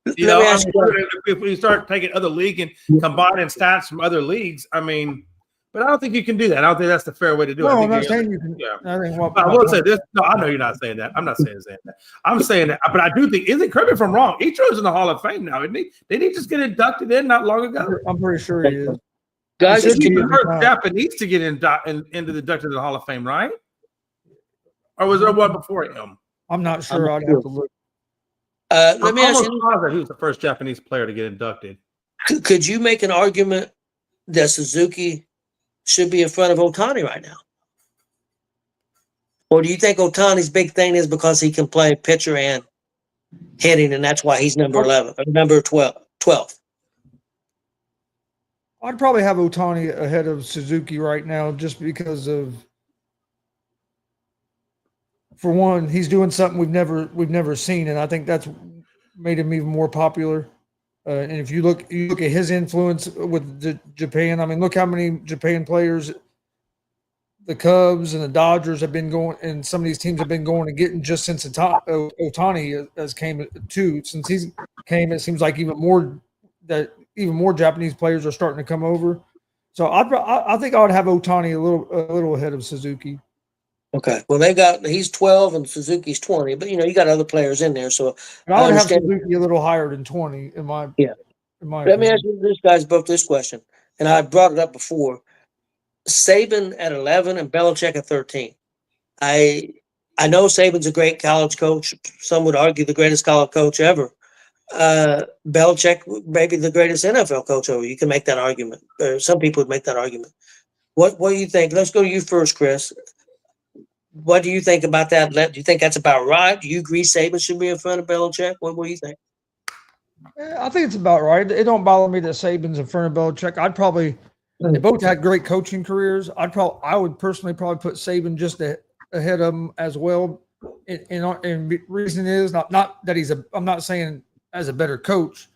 If we start taking other league and combining stats from other leagues, I mean, but I don't think you can do that. I don't think that's the fair way to do it. No, I'm not saying you can. Yeah. I will say this. No, I know you're not saying that. I'm not saying that. I'm saying that, but I do think, correct me if I'm wrong, Ichiro's in the Hall of Fame now, isn't he? Did he just get inducted in not long ago? I'm pretty sure he is. Guys, He's the first Japanese to get inducted into the Hall of Fame, right? Or was there one before him? I'm not sure. I'd have to look. Let me ask you: he was the first Japanese player to get inducted. Could you make an argument that Suzuki should be in front of Otani right now? Or do you think Otani's big thing is because he can play pitcher and hitting, and that's why he's number 11 or number 12? I'd probably have Otani ahead of Suzuki right now just because of, for one, he's doing something we've never seen, and I think that's made him even more popular. And if you look at his influence with Japan, I mean, look how many Japan players the Cubs and the Dodgers have been going, and some of these teams have been going and getting just since Otani has came too. Since he's came, it seems like even more Japanese players are starting to come over. So I think I would have Otani a little ahead of Suzuki. Okay. Well, he's 12 and Suzuki's 20, but you got other players in there. So I would have Suzuki a little higher than 20 in my. Yeah. In my Let me opinion. ask you this, guys, both this question, and I brought it up before. Saban at 11 and Belichick at 13. I know Saban's a great college coach. Some would argue the greatest college coach ever. Belichick maybe the greatest NFL coach ever. You can make that argument. Some people would make that argument. What do you think? Let's go to you first, Chris. What do you think about that? Do you think that's about right? Do you agree Saban should be in front of Belichick? What do you think? I think it's about right. It don't bother me that Saban's in front of Belichick. They both had great coaching careers. I would personally probably put Saban just ahead of him as well. And reason is not that I'm not saying as a better coach,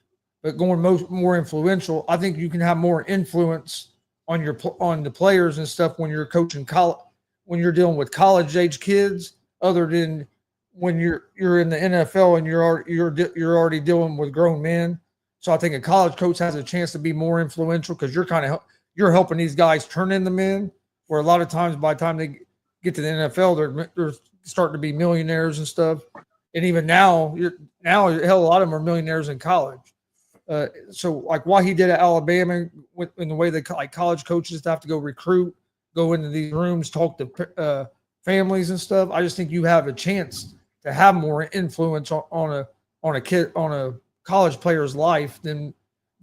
but going more influential. I think you can have more influence on the players and stuff when you're coaching college, when you're dealing with college age kids, other than when you're in the NFL and you're already dealing with grown men. So I think a college coach has a chance to be more influential because you're helping these guys turn into men. Where a lot of times by the time they get to the NFL, they're starting to be millionaires and stuff. And even now, hell, a lot of them are millionaires in college. So like what he did at Alabama, in the way that like college coaches have to go recruit, go into these rooms, talk to families and stuff. I just think you have a chance to have more influence on a college player's life than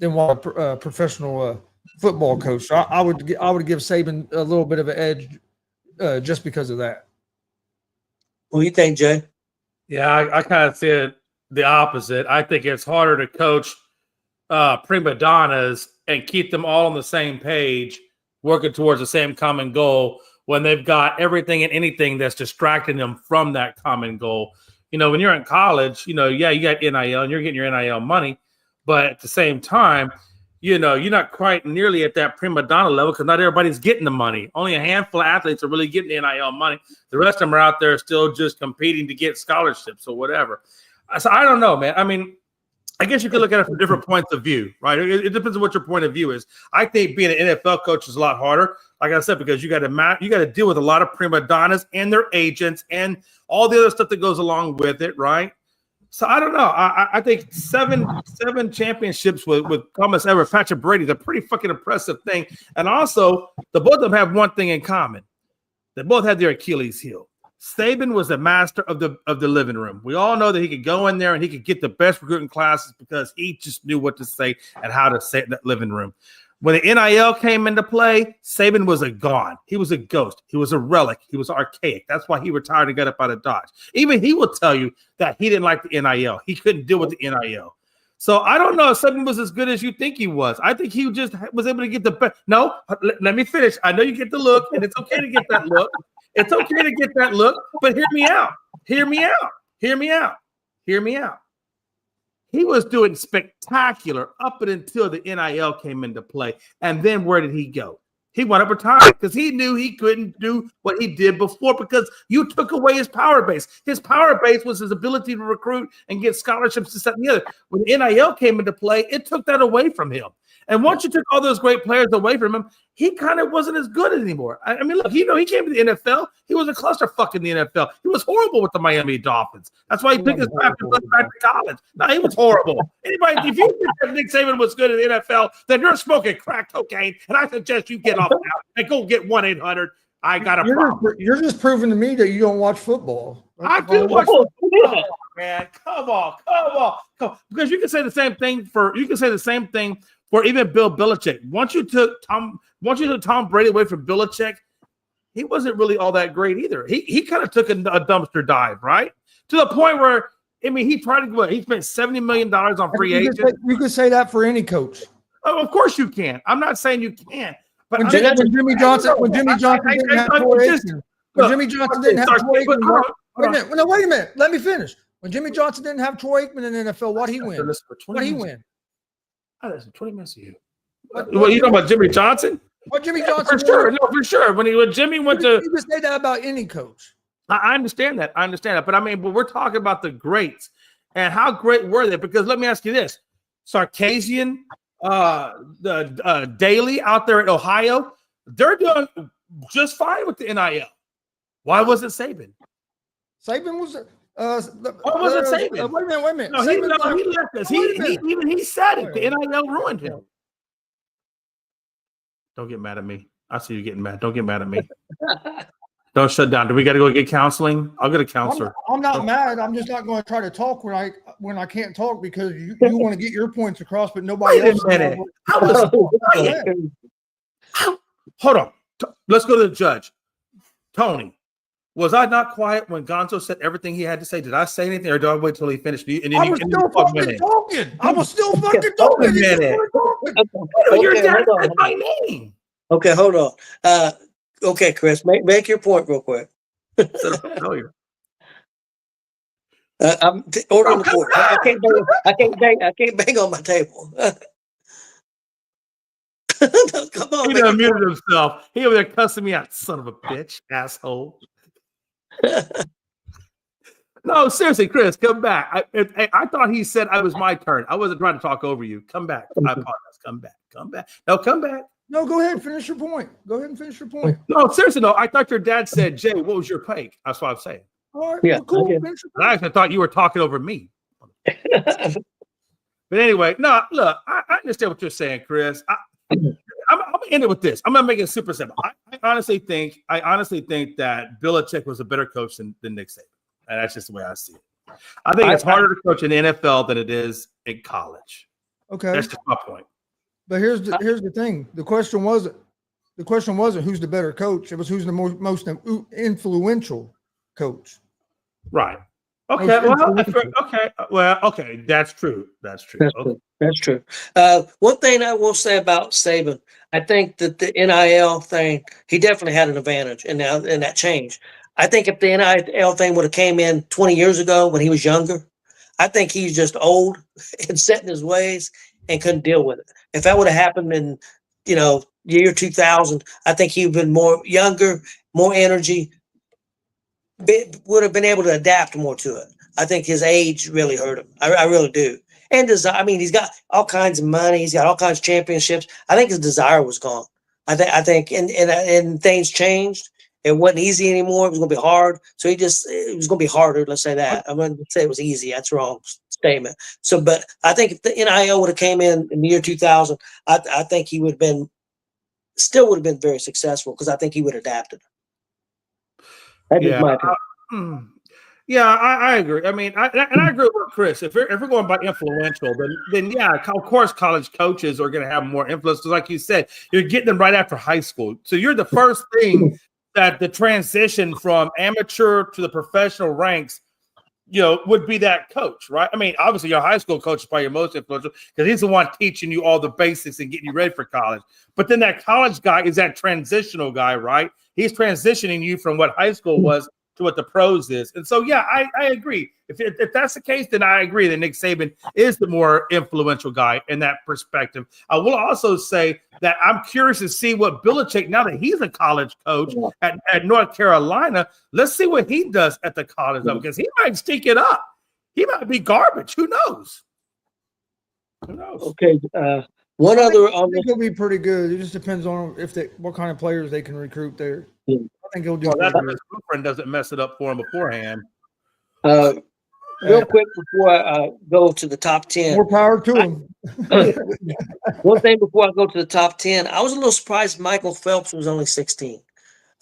what a professional football coach. So I would give Saban a little bit of an edge just because of that. What do you think, Jay? Yeah, I kind of said the opposite. I think it's harder to coach prima donnas and keep them all on the same page, working towards the same common goal when they've got everything and anything that's distracting them from that common goal. You know, when you're in college, you got NIL and you're getting your NIL money, but at the same time, you're not quite nearly at that prima donna level because not everybody's getting the money. Only a handful of athletes are really getting the NIL money. The rest of them are out there still just competing to get scholarships or whatever. So I don't know, man. I mean, I guess you could look at it from different points of view, right? It depends on what your point of view is. I think being an NFL coach is a lot harder, like I said, because you got to deal with a lot of prima donnas and their agents and all the other stuff that goes along with it, right? So I don't know. I think seven championships with Thomas Everett, Patrick Brady is a pretty fucking impressive thing. And also, the both of them have one thing in common: they both had their Achilles heel. Saban was the master of the living room. We all know that he could go in there and he could get the best recruiting classes because he just knew what to say and how to say it in that living room. When the NIL came into play, Saban was a gone. He was a ghost. He was a relic. He was archaic. That's why he retired and got up out of Dodge. Even he will tell you that he didn't like the NIL. He couldn't deal with the NIL. So I don't know if Saban was as good as you think he was. I think he just was able to get the best. No, let me finish. I know you get the look, and it's okay to get that look. It's okay to get that look, but hear me out. Hear me out. Hear me out. Hear me out. He was doing spectacular up until the NIL came into play. And then where did he go? He went up retired because he knew he couldn't do what he did before because you took away his power base. His power base was his ability to recruit and get scholarships to set the other. When the NIL came into play, it took that away from him. And once you took all those great players away from him, he kind of wasn't as good anymore. I mean, look, he came to the NFL. He was a clusterfuck in the NFL. He was horrible with the Miami Dolphins. That's why he took his back to college. No, he was horrible. Anybody, if you think that Nick Saban was good in the NFL, then you're smoking crack cocaine, and I suggest you get off now and go get 1-800. I got a problem. You're just proving to me that you don't watch football. I do watch football, man. Come on. Because you can say the same thing for even Bill Belichick. Once you took Tom Brady away from Belichick, he wasn't really all that great either. He kind of took a dumpster dive, right? To the point where, I mean, he tried to he spent $70 million on free agents. You could say that for any coach. Oh, of course you can. I'm not saying you can't. But when Jimmy Johnson didn't have Troy Aikman. When Jimmy Johnson didn't have Troy Aikman. Wait a minute. Let me finish. When Jimmy Johnson didn't have Troy Aikman in the NFL, what'd he win? What'd he win? I listen 20 minutes of you. What you talking about, Jimmy Johnson? What Jimmy Johnson? For sure. When Jimmy went to, you can say that about any coach. I understand that. But I mean, but we're talking about the greats and how great were they? Because let me ask you this: Sarkisian, the Daly out there at Ohio, they're doing just fine with the NIL. Why wasn't Saban? Saban was. What was it Saban? Wait a minute. No, he left us. He said it. The NIL ruined him. Don't get mad at me. I see you getting mad. Don't get mad at me. Don't shut down. Do we got to go get counseling? I'll get a counselor. I'm not mad. I'm just not going to try to talk when I can't talk because you want to get your points across, but nobody Wait else. a minute. I was quiet. Hold on. Let's go to the judge. Tony, was I not quiet when Gonzo said everything he had to say? Did I say anything, or did I wait till he finished? I was still fucking talking. I was still fucking talking. Your dad said my name. Okay, hold on. Okay, Chris, make your point real quick. I'm Ordering the court. I can't bang on my table. Come on. He done muted himself. He over there cussing me out, son of a bitch, asshole. No, seriously, Chris, come back. I thought he said I was my turn. I wasn't trying to talk over you. Come back. I apologize. Come back. Come back. No, come back. No, go ahead. Finish your point. Go ahead and finish your point. No, seriously, no. I thought your dad said, Jay, what was your take? That's what I'm saying. All right. Yeah, Well, cool. okay. Finish your I point. actually thought you were talking over me. But anyway, no, look, I understand what you're saying, Chris. I'm gonna end it with this. I'm gonna make it super simple. I honestly think that Belichick was a better coach than Nick Saban. And that's just the way I see it. I think it's harder to coach in the NFL than it is in college. Okay. That's just my point. But here's the thing. The question wasn't who's the better coach. It was who's the most influential coach. Right. Okay. Okay. That's true. That's true. That's true. One thing I will say about Saban, I think that the NIL thing, he definitely had an advantage in that change. I think if the NIL thing would have came in 20 years ago when he was younger, I think he's just old and set in his ways and couldn't deal with it. If that would have happened in, year 2000, I think he would have been more younger, more energy, would have been able to adapt more to it. I think his age really hurt him. I really do. And he's got all kinds of money. He's got all kinds of championships. I think his desire was gone. I think, and things changed. It wasn't easy anymore. It was going to be hard. So it was going to be harder. Let's say that. I wouldn't say it was easy. That's a wrong statement. So, but I think if the NIL would have came in the year 2000, I think he would have been very successful because I think he would have adapted. That'd be my opinion. Yeah, I agree. I mean, I agree with Chris. If we're going by influential, then yeah, of course, college coaches are going to have more influence. Because like you said, you're getting them right after high school. So you're the first thing that the transition from amateur to the professional ranks, would be that coach, right? I mean, obviously your high school coach is probably your most influential because he's the one teaching you all the basics and getting you ready for college. But then that college guy is that transitional guy, right? He's transitioning you from what high school was to what the pros is. And so, yeah, I agree. If that's the case, then I agree that Nick Saban is the more influential guy in that perspective. I will also say that I'm curious to see what Belichick, now that he's a college coach at North Carolina, let's see what he does at the college level because he might stink it up. He might be garbage. Who knows? Okay. One other. I think he'll be pretty good. It just depends on what kind of players they can recruit there. Yeah. I think he'll do. Well, his girlfriend doesn't mess it up for him beforehand. Real quick before I go to the top 10. More power to him. One thing before I go to the top 10, I was a little surprised Michael Phelps was only 16.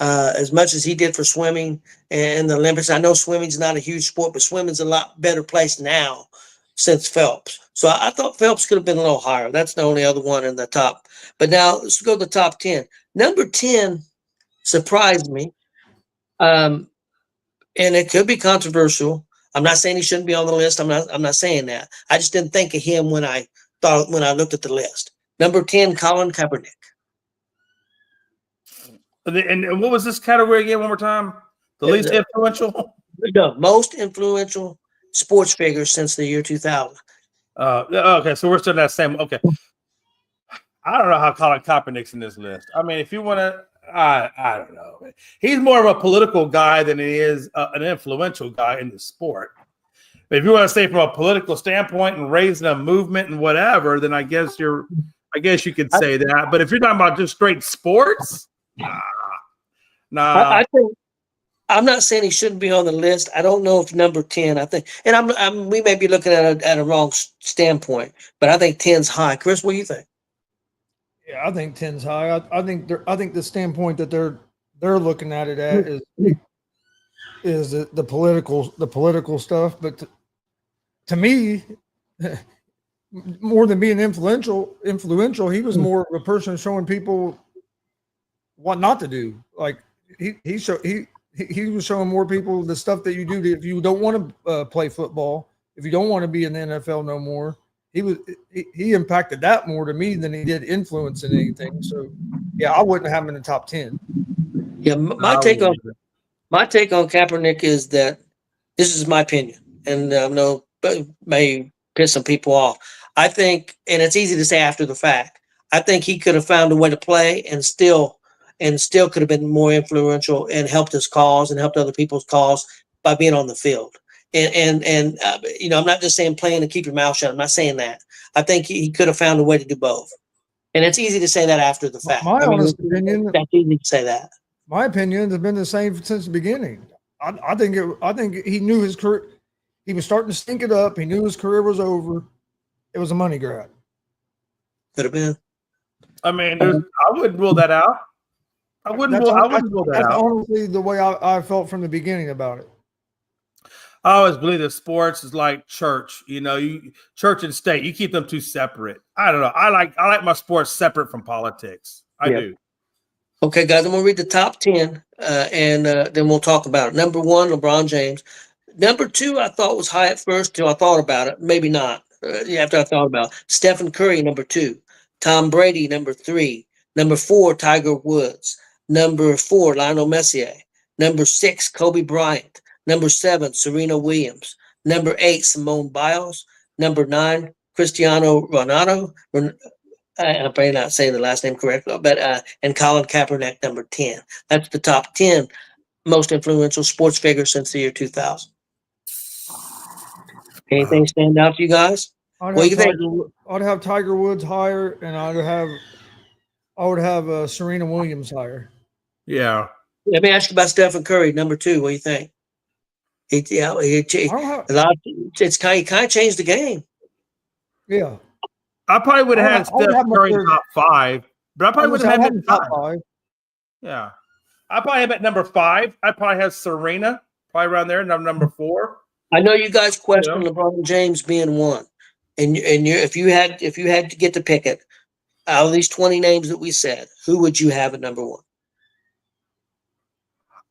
As much as he did for swimming and the Olympics, I know swimming's not a huge sport, but swimming's a lot better place now since Phelps. So I thought Phelps could have been a little higher. That's the only other one in the top. But now let's go to the top 10. Number 10 surprised me. And it could be controversial. I'm not saying he shouldn't be on the list. I'm not saying that. I just didn't think of him when I looked at the list. Number 10, Colin Kaepernick. And what was this category again? One more time. The least influential. The most influential sports figure since the year 2000. Okay, so we're still in that same. Okay, I don't know how Colin Kaepernick's in this list. I mean, if you want to, I don't know. He's more of a political guy than he is an influential guy in the sport. But if you want to say from a political standpoint and raising a movement and whatever, then I guess you could say that. But if you're talking about just straight sports, nah. I think I'm not saying he shouldn't be on the list. I don't know if number 10. I think, and we may be looking at a wrong standpoint, but I think 10's high. Chris, what do you think? Yeah, I think 10's high. I think the standpoint that they're looking at it at is the political stuff. But to me, more than being influential, he was more of a person showing people what not to do. Like he was showing more people the stuff that you do if you don't want to play football, if you don't want to be in the NFL no more. He impacted that more to me than he did influencing anything. So yeah, I wouldn't have him in the top 10. Yeah, my take on Kaepernick is that this is my opinion, and I know it may piss some people off. I think, and it's easy to say after the fact, I think he could have found a way to play and still could have been more influential and helped his cause and helped other people's cause by being on the field. And I'm not just saying playing and keep your mouth shut. I'm not saying that. I think he could have found a way to do both. And it's easy to say that after the fact. My honest opinion, that's easy to say that. My opinion has been the same since the beginning. I think he knew his career. He was starting to stink it up. He knew his career was over. It was a money grab. Could have been. I mean, I wouldn't rule that out. I wouldn't rule that out. That's honestly the way I felt from the beginning about it. I always believe that sports is like church. Church and state. You keep them two separate. I don't know. I like my sports separate from politics. I do. Okay, guys, I'm going to read the top 10, and then we'll talk about it. Number 1, LeBron James. Number 2, I thought was high at first till I thought about it. Maybe not. After I thought about it. Stephen Curry, number 2. Tom Brady, number 3. Number 4, Tiger Woods. Number 4, Lionel Messi. Number 6, Kobe Bryant. Number 7, Serena Williams. Number 8, Simone Biles. Number 9, Cristiano Ronaldo. I'm probably not saying the last name correctly, but and Colin Kaepernick, number 10. That's the top 10 most influential sports figures since the year 2000. Anything stand out to you guys? What do you think? I'd have Tiger Woods higher, and I would have Serena Williams higher. Yeah. Let me ask you about Stephen Curry, number 2. What do you think? It's kind of changed the game. Yeah. I probably would have had Steph Curry in top 5, but I probably would have had him in top 5. Yeah. I probably have at number 5. I probably have Serena, probably around there, number 4. I know you guys question LeBron James being 1. And if you had to get to pick it, out of these 20 names that we said, who would you have at number 1?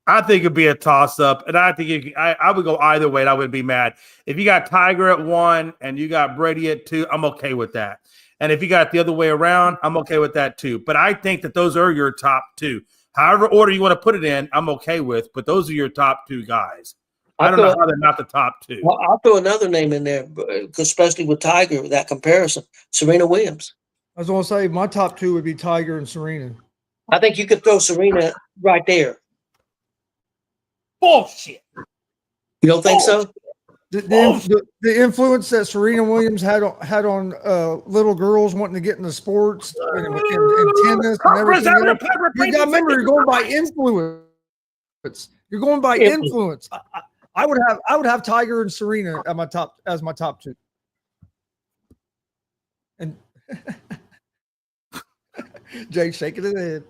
I think it'd be a toss-up, and I think I would go either way, and I wouldn't be mad. If you got Tiger at 1 and you got Brady at 2, I'm okay with that. And if you got the other way around, I'm okay with that too. But I think that those are your top 2. However order you want to put it in, I'm okay with. But those are your top 2 guys. I don't know how they're not the top 2. Well, I'll throw another name in there, especially with Tiger, that comparison. Serena Williams. I was going to say my top 2 would be Tiger and Serena. I think you could throw Serena right there. Bullshit. You don't think so? The influence that Serena Williams had on little girls wanting to get into sports and tennis and everything. You got to remember, you're going by influence. You're going by influence. I would have Tiger and Serena as my top 2. And Jay shaking his head.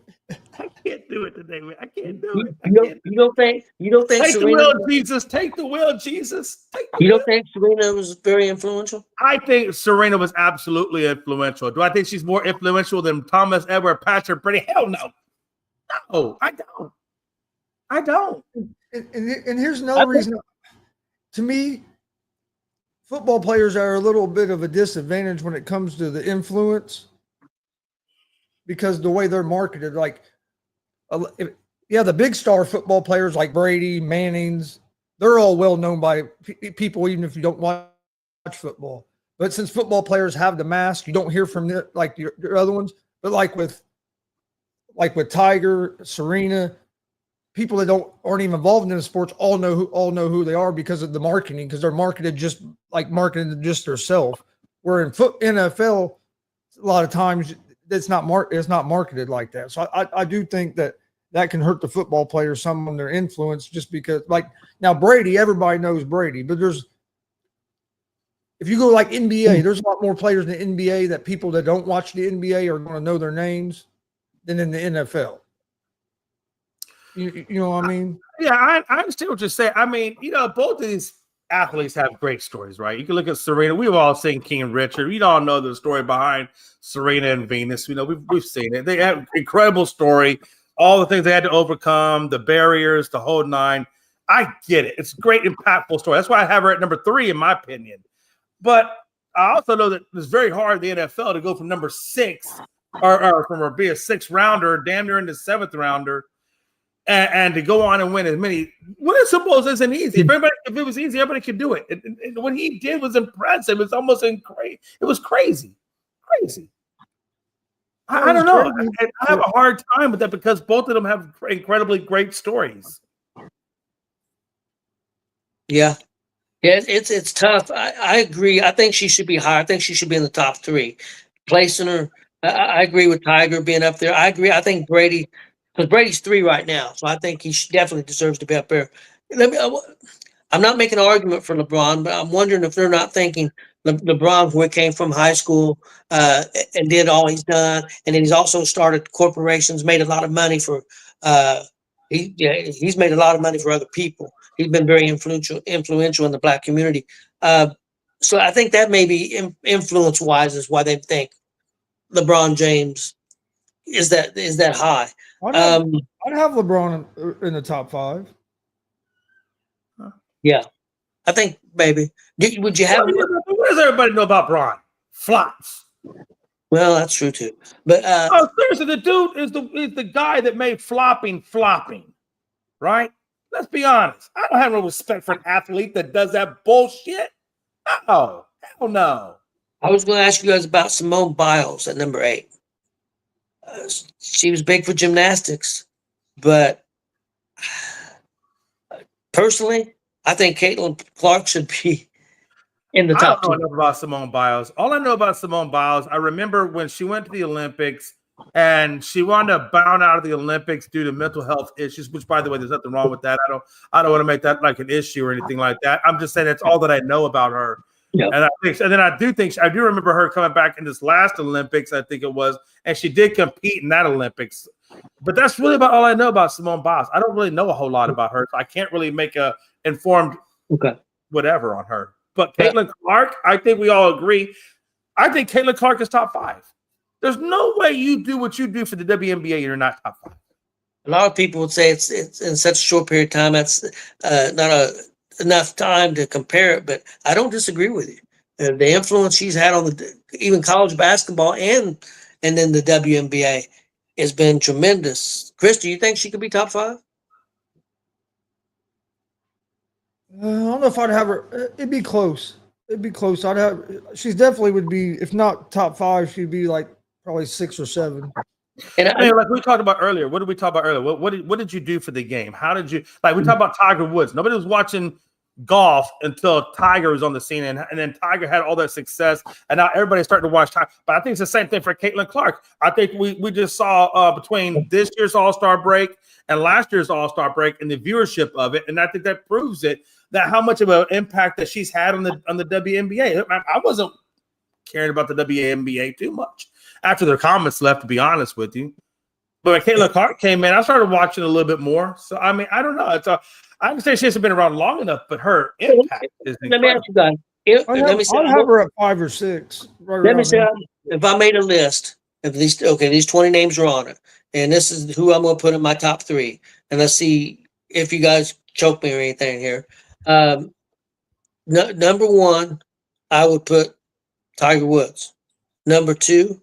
I can't do it today, man. I can't do it. You don't think take Serena, the will of Jesus. Take the will of Jesus. You don't think Serena was very influential? I think Serena was absolutely influential. Do I think she's more influential than Thomas Edward Patrick Brady? Hell no. No, I don't. And here's another reason. To me, football players are a little bit of a disadvantage when it comes to the influence, because the way they're marketed, the big star football players like Brady, Manning's, they're all well known by people, even if you don't watch football. But since football players have the mask, you don't hear from your other ones. But like with Tiger, Serena, people that aren't even involved in the sports all know who they are because of the marketing, because they're marketed just themselves. Where in NFL, a lot of times it's not marketed like that. So I do think that can hurt the football players some on their influence, just because, like, now Brady, everybody knows Brady, but if you go like NBA, there's a lot more players in the NBA that people that don't watch the NBA are going to know their names than in the NFL. You know what I mean? Yeah, I understand what you're saying. I mean, both of these athletes have great stories, right? You can look at Serena. We've all seen King Richard. We all know the story behind Serena and Venus. We've seen it. They have an incredible story. All the things they had to overcome, the barriers, the whole nine. I get it. It's a great, impactful story. That's why I have her at number 3, in my opinion. But I also know that it's very hard in the NFL to go from number 6 or from be a 6th rounder, damn near into 7th rounder, and to go on and win as many. Winning Super Bowls isn't easy. If it was easy, everybody could do it. And what he did was impressive. It's almost crazy. It was crazy. I don't know. I have a hard time with that because both of them have incredibly great stories. Yeah. Yeah, it's tough. I agree. I think she should be higher. I think she should be in the top 3. Placing her, I agree with Tiger being up there. I agree. I think Brady, because Brady's 3 right now, so I think he definitely deserves to be up there. I'm not making an argument for LeBron, but I'm wondering if they're not thinking LeBron, where he came from high school and did all he's done, and then he's also started corporations, made a lot of money for. He's made a lot of money for other people. He's been very influential in the Black community. So I think that may be influence-wise is why they think LeBron James is that high. I'd have LeBron in the top 5. Yeah, I think maybe. Would you have? What does everybody know about Bron? Flops. Well, that's true too. But seriously, the dude is the guy that made flopping, right? Let's be honest. I don't have no respect for an athlete that does that bullshit. Oh, hell no. I was going to ask you guys about Simone Biles at number 8. She was big for gymnastics, but personally, I think Caitlin Clark should be in the top 2. I don't know about Simone Biles. All I know about Simone Biles, I remember when she went to the Olympics and she wound up bowing out of the Olympics due to mental health issues, which, by the way, there's nothing wrong with that. I don't want to make that like an issue or anything like that. I'm just saying that's all that I know about her. Yep. And I do remember her coming back in this last Olympics, I think it was, and she did compete in that Olympics. But that's really about all I know about Simone Biles. I don't really know a whole lot about her, so I can't really make a informed whatever on her. But Caitlin Clark, I think we all agree. I think Caitlin Clark is top 5. There's no way you do what you do for the WNBA and you're not top 5. A lot of people would say it's in such a short period of time that's not enough time to compare it, but I don't disagree with you. The influence she's had on even college basketball and then the WNBA has been tremendous. Chris, do you think she could be top 5? I don't know if I'd have her. It'd be close. She's definitely would be, if not top 5, she'd be like probably 6 or 7. And like we talked about earlier, what did we talk about earlier? What did you do for the game? How did you we talked about Tiger Woods? Nobody was watching golf until Tiger was on the scene, and then Tiger had all that success, and now everybody's starting to watch Tiger. But I think it's the same thing for Caitlin Clark. I think we just saw between this year's All-Star break and last year's All-Star break and the viewership of it, and I think that proves it, that how much of an impact that she's had on the WNBA. I wasn't caring about the WNBA too much after their comments left, to be honest with you. But when Caitlin Clark came in, I started watching a little bit more. So I mean, I don't know. I understand she hasn't been around long enough, but her impact is incredible. Let me ask you guys. I'd have her at 5 or 6. Let me say, if I made a list of these 20 names are on it, and this is who I'm going to put in my top 3, and let's see if you guys choke me or anything here. Number 1, I would put Tiger Woods. Number 2,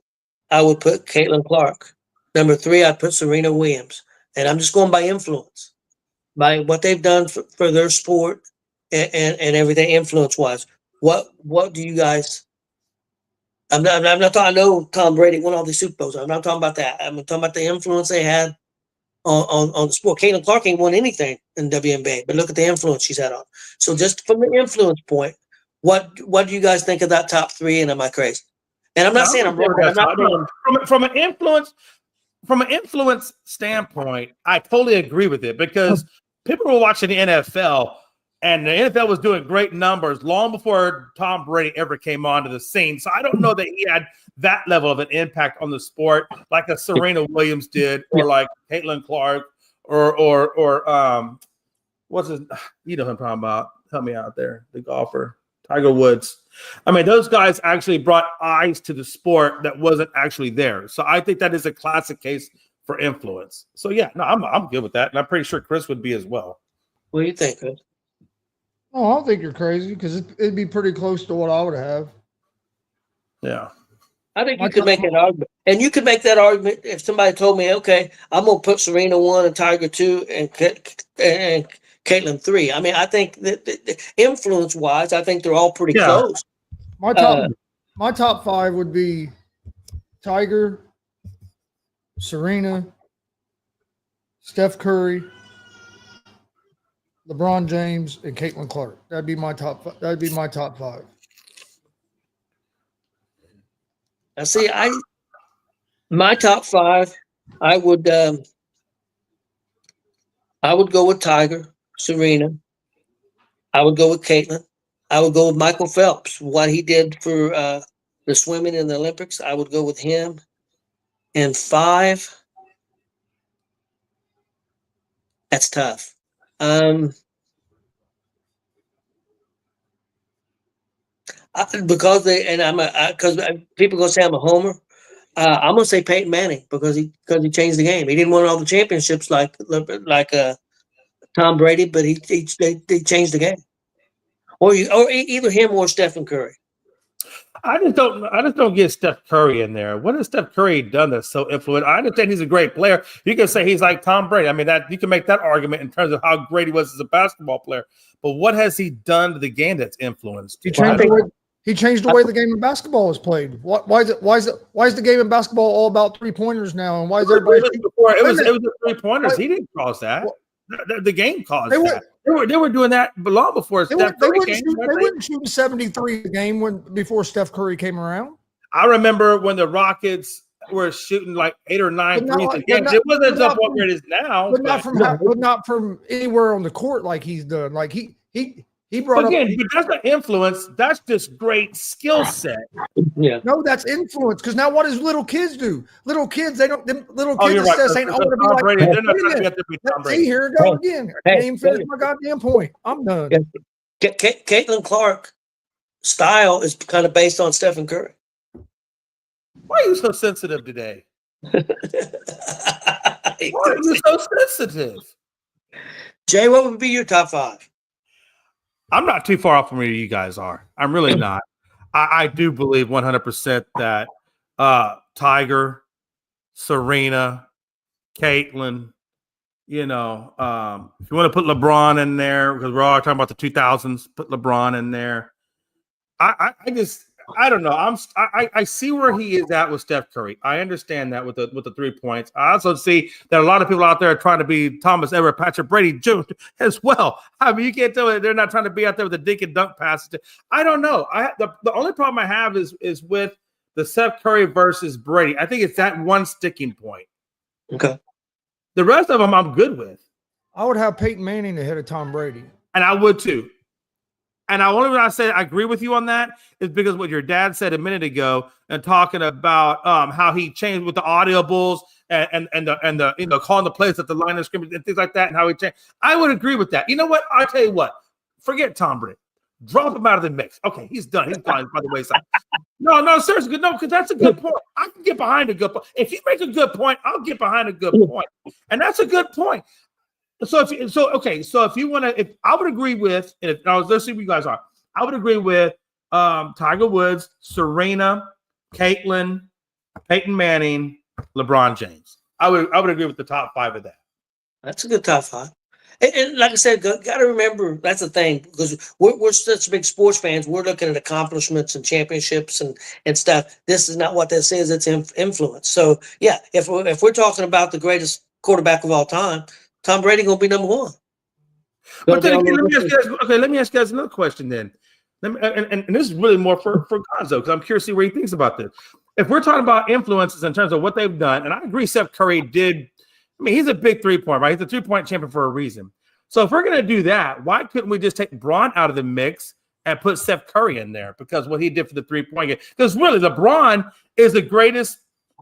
I would put Caitlin Clark. Number 3, I'd put Serena Williams. And I'm just going by influence, by what they've done for their sport and everything influence-wise. What do you guys – I'm not talking – I know Tom Brady won all these Super Bowls. I'm not talking about that. I'm talking about the influence they had on the sport. Caitlin Clark ain't won anything in WNBA, but look at the influence she's had on. So just from the influence point, what do you guys think of that top 3, and am I crazy? And I'm not saying I'm wrong. From an influence standpoint, I totally agree with it, because people who are watching the NFL, And the NFL was doing great numbers long before Tom Brady ever came onto the scene. So I don't know that he had that level of an impact on the sport like a Serena Williams did, or like Caitlin Clark, or what's his? You know who I'm talking about. Help me out there. The golfer, Tiger Woods. I mean, those guys actually brought eyes to the sport that wasn't actually there. So I think that is a classic case for influence. So yeah, no, I'm good with that, and I'm pretty sure Chris would be as well. What do you think, Chris? No, I don't think you're crazy because it'd be pretty close to what I would have. Yeah. I think you could make an argument. And you could make that argument if somebody told me, okay, I'm going to put Serena 1 and Tiger 2 and Caitlin 3. I mean, I think that influence-wise, I think they're all pretty close. My top 5 would be Tiger, Serena, Steph Curry, LeBron James, and Caitlin Clark. That'd be my top 5. Now, see, my top 5, I would go with Tiger, Serena. I would go with Caitlin. I would go with Michael Phelps. What he did for the swimming in the Olympics, I would go with him. And 5, that's tough. Because people gonna say I'm a homer. I'm gonna say Peyton Manning because he changed the game. He didn't win all the championships like Tom Brady, but they changed the game. Or either him or Stephen Curry. I just don't get Steph Curry in there. What has Steph Curry done that's so influential? I understand he's a great player. You can say he's like Tom Brady. I mean, that you can make that argument in terms of how great he was as a basketball player. But what has he done to the game that's influenced? He changed the way the game of basketball is played. Why is the game of basketball all about 3-pointers now? And why is everybody? It was the 3-pointers. He didn't cause that. The game caused that. They were doing that long before Steph Curry came. They wouldn't shoot 73 a game before Steph Curry came around. I remember when the Rockets were shooting like 8 or 9 threes a game. It wasn't up what it is now. But not from anywhere on the court like he's done. Like he brought but that's not influence. That's just great skill set. Yeah. No, that's influence. Because now what does little kids do? Little kids, they don't. Little kids you're right. ain't. I want to be like Brady. They're not trying to get to be Tom Brady. See, here it goes again. I can't even finish my goddamn point. I'm done. Caitlin Clark style is kind of based on Stephen Curry. Why are you so sensitive today? Why are you so sensitive? Jay, what would be your top 5? I'm not too far off from where you guys are. I'm really not. I do believe 100% that Tiger, Serena, Caitlin, if you want to put LeBron in there, because we're all talking about the 2000s, put LeBron in there. I don't know. I see where he is at with Steph Curry. I understand that with the 3 points. I also see that a lot of people out there are trying to be Thomas Everett, Patrick Brady Jr. as well. I mean, you can't tell me they're not trying to be out there with the dink and dunk passes. I don't know. The only problem I have is with the Steph Curry versus Brady. I think it's that one sticking point. Okay. The rest of them I'm good with. I would have Peyton Manning ahead of Tom Brady. And I would too. And only when I say I agree with you on that is because what your dad said a minute ago and talking about how he changed with the audibles and the calling the plays at the line of scrimmage and things like that and how he changed. I would agree with that. You know what? I'll tell you what. Forget Tom Brady. Drop him out of the mix. Okay, he's done. He's gone by the wayside. No, seriously. No, because that's a good point. I can get behind a good point. If you make a good point, I'll get behind a good point. And that's a good point. So if you want to, if I would agree with, and let's see what you guys are. I would agree with Tiger Woods, Serena, Caitlin, Peyton Manning, LeBron James. I would agree with the top 5 of that. That's a good top 5. And like I said, got to remember that's the thing because we're such big sports fans. We're looking at accomplishments and championships and stuff. This is not what this is. It's influence. So yeah, if we're talking about the greatest quarterback of all time, Tom Brady gonna be number 1. But then again, let me ask you guys another question then. And this is really more for Gonzo because I'm curious to see where he thinks about this. If we're talking about influences in terms of what they've done, and I agree Steph Curry did. I mean, he's a big 3-point, right? He's a 3-point champion for a reason. So if we're going to do that, why couldn't we just take Bron out of the mix and put Steph Curry in there? Because what he did for the 3-point game. Because really, LeBron is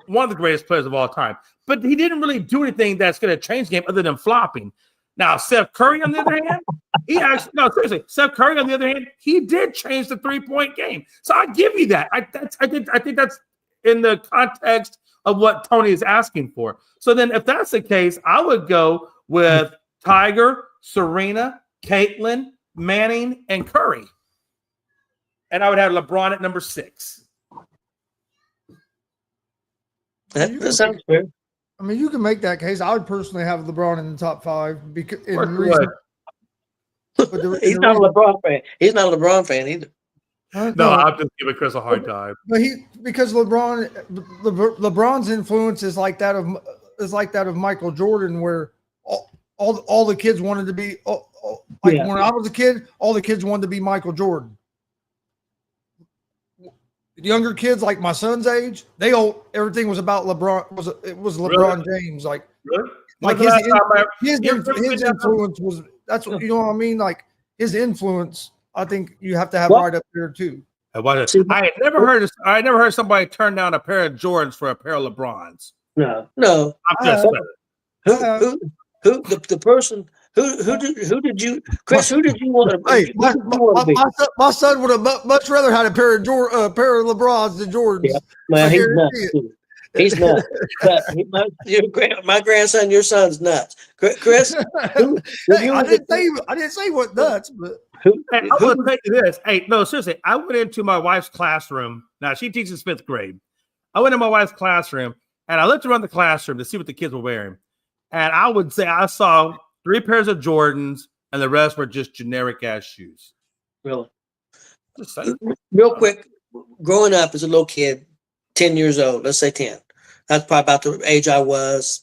one of the greatest players of all time. But he didn't really do anything that's going to change the game other than flopping. Now, Steph Curry, on the other hand, Steph Curry, on the other hand, he did change the 3-point game. So I give you that. I think that's in the context of what Tony is asking for. So then if that's the case, I would go with Tiger, Serena, Caitlin, Manning, and Curry. And I would have LeBron at number 6. That sounds fair. I mean, you can make that case. I would personally have LeBron in the top 5 because He's not a LeBron fan. He's not a LeBron fan either. No, I'm just giving Chris a hard time. But because LeBron's influence is like that of Michael Jordan, where all the kids wanted to be when I was a kid, all the kids wanted to be Michael Jordan. Younger kids like my son's age, everything was about LeBron. It was LeBron James. Like his influence was, that's what, you know what I mean? Like his influence, I think you have to have right up there too. I never heard somebody turn down a pair of Jordans for a pair of LeBrons. No. I'm just The person who did you, Chris? Who did you want to? Hey, my son would have much rather had a pair of LeBrons than Jordans. Yeah, man, he's nuts. He's nuts. My grandson, your son's nuts. Chris, I didn't say what nuts, but. Hey, I'm going to tell you this. Hey, no, seriously. I went into my wife's classroom. Now, she teaches 5th grade. I went in my wife's classroom, and I looked around the classroom to see what the kids were wearing. And I would say I saw 3 pairs of Jordans, and the rest were just generic-ass shoes. Really? Real quick, growing up as a little kid, 10 years old, let's say 10. That's probably about the age I was.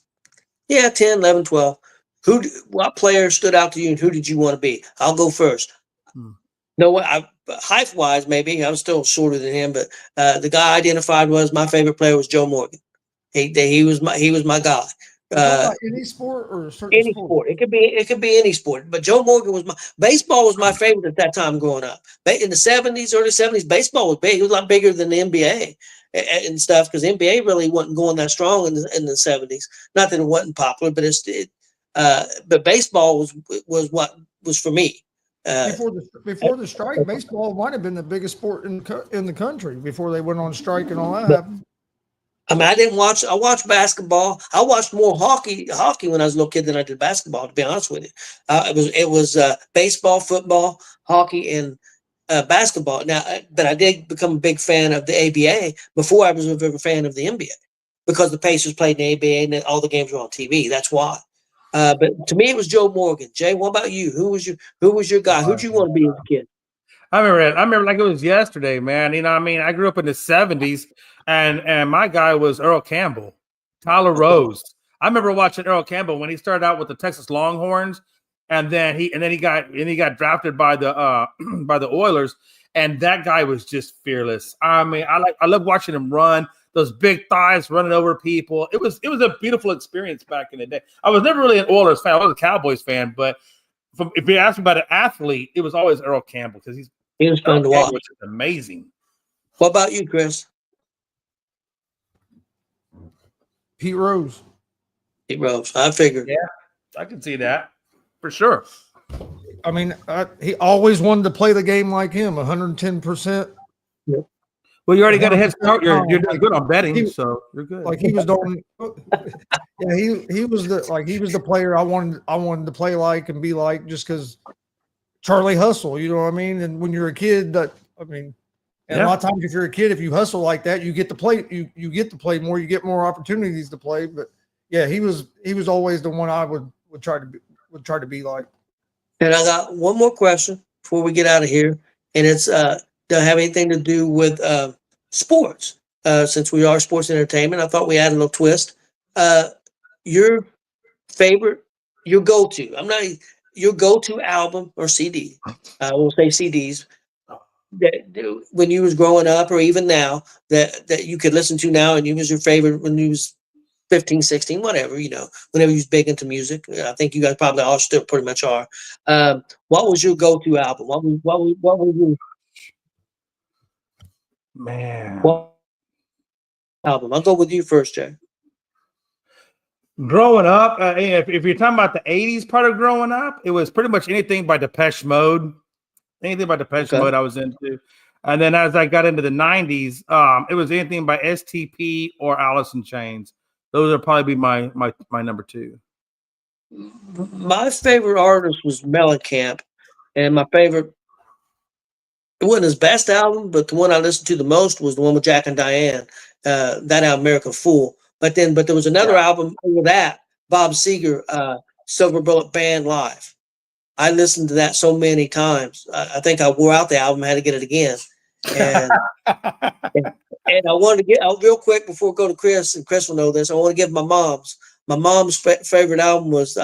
Yeah, 10, 11, 12. What player stood out to you, and who did you want to be? I'll go first. No, height-wise, maybe I was still shorter than him, but the guy I identified was my favorite player was Joe Morgan. He was my guy. Any sport or any sport. It could be any sport. But Joe Morgan baseball was my favorite at that time growing up. In the 70s, early 70s, baseball was big. It was a lot bigger than the NBA and stuff because the NBA really wasn't going that strong in the 70s. Not that it wasn't popular, but but baseball was what was for me. Before the strike, baseball might have been the biggest sport in the country before they went on strike and all that. I mean, I watched basketball. I watched more hockey when I was a little kid than I did basketball, to be honest with you. It was baseball, football, hockey, and basketball. Now, but I did become a big fan of the ABA before I was a big fan of the NBA because the Pacers played in the ABA and all the games were on TV. That's why. But to me, it was Joe Morgan. Jay, what about you? Who was your guy? Who'd you want to be as a kid? I remember like it was yesterday, man. You know what I mean? I grew up in the 70s, and my guy was Earl Campbell, Tyler Rose. I remember watching Earl Campbell when he started out with the Texas Longhorns, and then he got drafted by the Oilers, and that guy was just fearless. I mean, I love watching him run. Those big thighs running over people. It was a beautiful experience back in the day. I was never really an Oilers fan. I was a Cowboys fan, but if you ask me about an athlete, it was always Earl Campbell because he was fun to watch. Which is amazing. What about you, Chris? Pete Rose. Pete Rose. I figured. Yeah, I can see that for sure. I mean, he always wanted to play the game like him, 110%. Yep. Well, you already got a head start. You're doing good on betting, so you're good. Like he was doing, yeah. He was the player I wanted to play like and be like, just because Charlie Hustle. You know what I mean? And when you're a kid, a lot of times if you're a kid, if you hustle like that, you get to play. You get to play more. You get more opportunities to play. But yeah, he was always the one I would try to be like. And I got one more question before we get out of here, and it's don't have anything to do with sports. Since we are sports entertainment, I thought we had a little twist. Your go-to album or CD. We'll say CDs that when you was growing up or even now that you could listen to now and you was your favorite when you was 15, 16, whatever, you know, whenever you was big into music. I think you guys probably all still pretty much are. What was your go-to album? What was your Man. what album? I'll go with you first, Jay. Growing up, if you're talking about the 80s part of growing up, it was pretty much anything by Depeche Mode. Anything by Depeche Okay. Mode I was into. And then as I got into the 90s, it was anything by STP or Alice in Chains. Those would probably be my number two. My favorite artist was Mellencamp, and my favorite, it wasn't his best album, but the one I listened to the most was the one with Jack and Diane, that album, American Fool. But there was another album over that, Bob Seger, Silver Bullet Band Live. I listened to that so many times. I think I wore out the album, had to get it again. And and I wanted to get out real quick before we go to Chris, and Chris will know this. I want to give my mom's favorite album was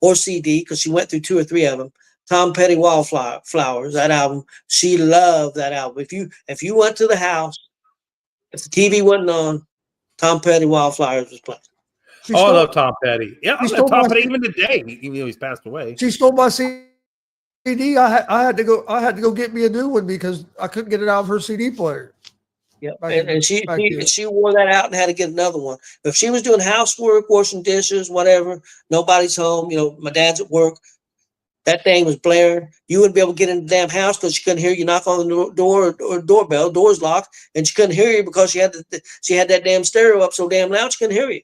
or CD, because she went through 2 or 3 of them. Tom Petty Wildflowers, that album. She loved that album. If you went to the house, if the TV wasn't on, Tom Petty Wildflowers was playing. I love Tom Petty. Yeah, I love Tom Petty even today, even though he's passed away. She stole my CD. I had to go get me a new one because I couldn't get it out of her CD player. Yep. And she wore that out and had to get another one. If she was doing housework, washing dishes, whatever, nobody's home, you know, my dad's at work, that thing was blaring. You wouldn't be able to get in the damn house because she couldn't hear you knock on the door or doorbell. Door's locked, and she couldn't hear you because she had that damn stereo up so damn loud she couldn't hear you.